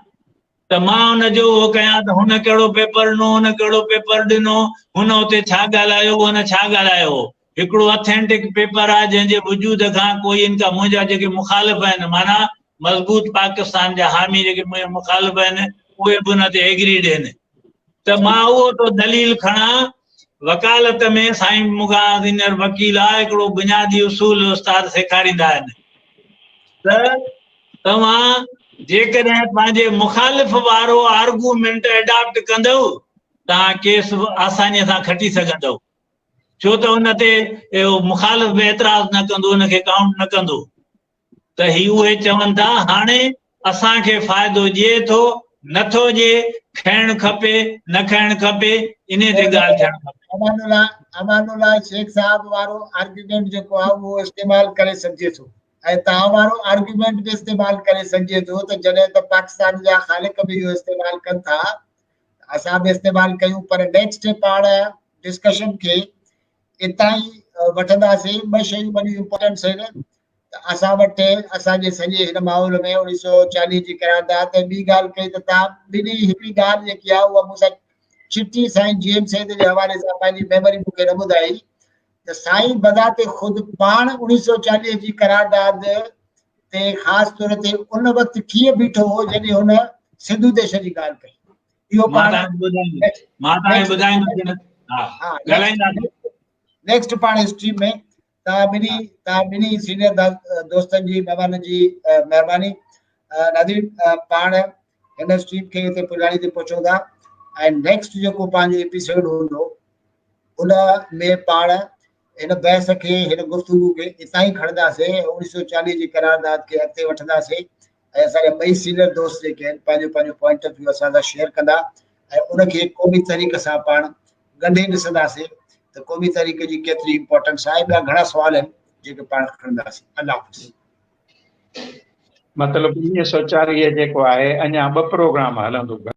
[SPEAKER 3] त मां हुनजो उहो कयां त हुन कहिड़ो पेपर ॾिनो, हुन कहिड़ो पेपर ॾिनो, हुन उते छा ॻाल्हायो, हुन छा ॻाल्हायो। हिकिड़ो ऑथेंटिक पेपर आहे जंहिंजे वजूद खां कोई इनका मुंहिंजा जेके मुखालिफ़ आहिनि, माना मज़बूत पाकिस्तान जा हामी जेके मुंहिंजा मुखालिफ़ आहिनि, उहे बि हुन ते एग्री ॾियनि त मां उहो तो दलील खणा। वकालत में साईं मूंखां सीनियर वकील आहे, हिकिड़ो बुनियादी उसूल उस्ताद सेखारींदा आहिनि त तव्हां जेकॾहिं पंहिंजे मुखालिफ़ वारो आर्गूमेंट एडॉप्ट कंदव, तव्हां केस आसानीअ सां खटी सघंदव, छो त हुन ते मुखालिफ़ बि एतिराज़ न कंदो, हुनखे काउंट न कंदो। त ही उहे चवनि था हाणे असांखे फ़ाइदो ॾिए थो, नथो जे खाइण खपे न खाइण खपे इने ते ॻाल्हि थियण खपे।
[SPEAKER 1] अमानुल्ला शेख साहब वारो आर्गुमेंट जेको आहे उहो इस्तेमालु करे सघिजे थो ऐं तव्हां वारो आर्गुमेंट बि इस्तेमालु करे सघिजे थो त जॾहिं त पाकिस्तान जा ख़ालिक बि इहो इस्तेमालु कनि था असां बि इस्तेमालु कयूं पर नेक्स्ट पाण डिस्कशन खे इतां ई वठंदासीं। ॿ शयूं वॾियूं इंपॉर्टेंट आहिनि असां वटि असांजे सॼे हिन माहौल में 1940 जी क़रारदाद ऐं ॿी ॻाल्हि कई त तव्हां ॿिन्ही हिकिड़ी ॻाल्हि जेकी आहे उहा मूंसां चिठी साईं जीएम सेठ जे हवाले सां पंहिंजी मेमोरी मूंखे न ॿुधाई त साईं बज़ाते ख़ुदि पाण 1940 जी क़रारदाद ते ख़ासि तौर ते उन वक़्तु कीअं बीठो हो जॾहिं हुन सिंधु देश जी ॻाल्हि कई। इहो पाण नेक्स्ट पाण हिस्ट्री में तव्हां ॿिन्ही सीनियर दोस्तनि जी महिमाननि जी महिरबानी नाज़रीन पाण हिन स्ट्रीम खे हिते पुॼाणी ते पहुचूं था ऐं नेक्स्ट जेको पंहिंजो एपिसोड हूंदो उन में पाण हिन बहस खे हिन गुफ़्तगू खे इतां ई खणंदासीं 1940 जी क़रारदाद खे अॻिते वठंदासीं ऐं असांजा ॿई सीनियर दोस्त जेके आहिनि पंहिंजो पंहिंजो पॉइंट ऑफ व्यू असां सां शेयर कंदा ऐं उनखे क़ौमी तरीक़े सां पाण ॻंढे ॾिसंदासीं त क़ौमी तरीक़े जी केतिरी इंपॉर्टेंस आहे। ॿिया घणा सुवाल आहिनि जेके पाण खणंदासीं। अल्लाह हाफ़िज़।
[SPEAKER 4] मतिलबु 1940 जेको आहे अञा 2 प्रोग्राम हलंदो।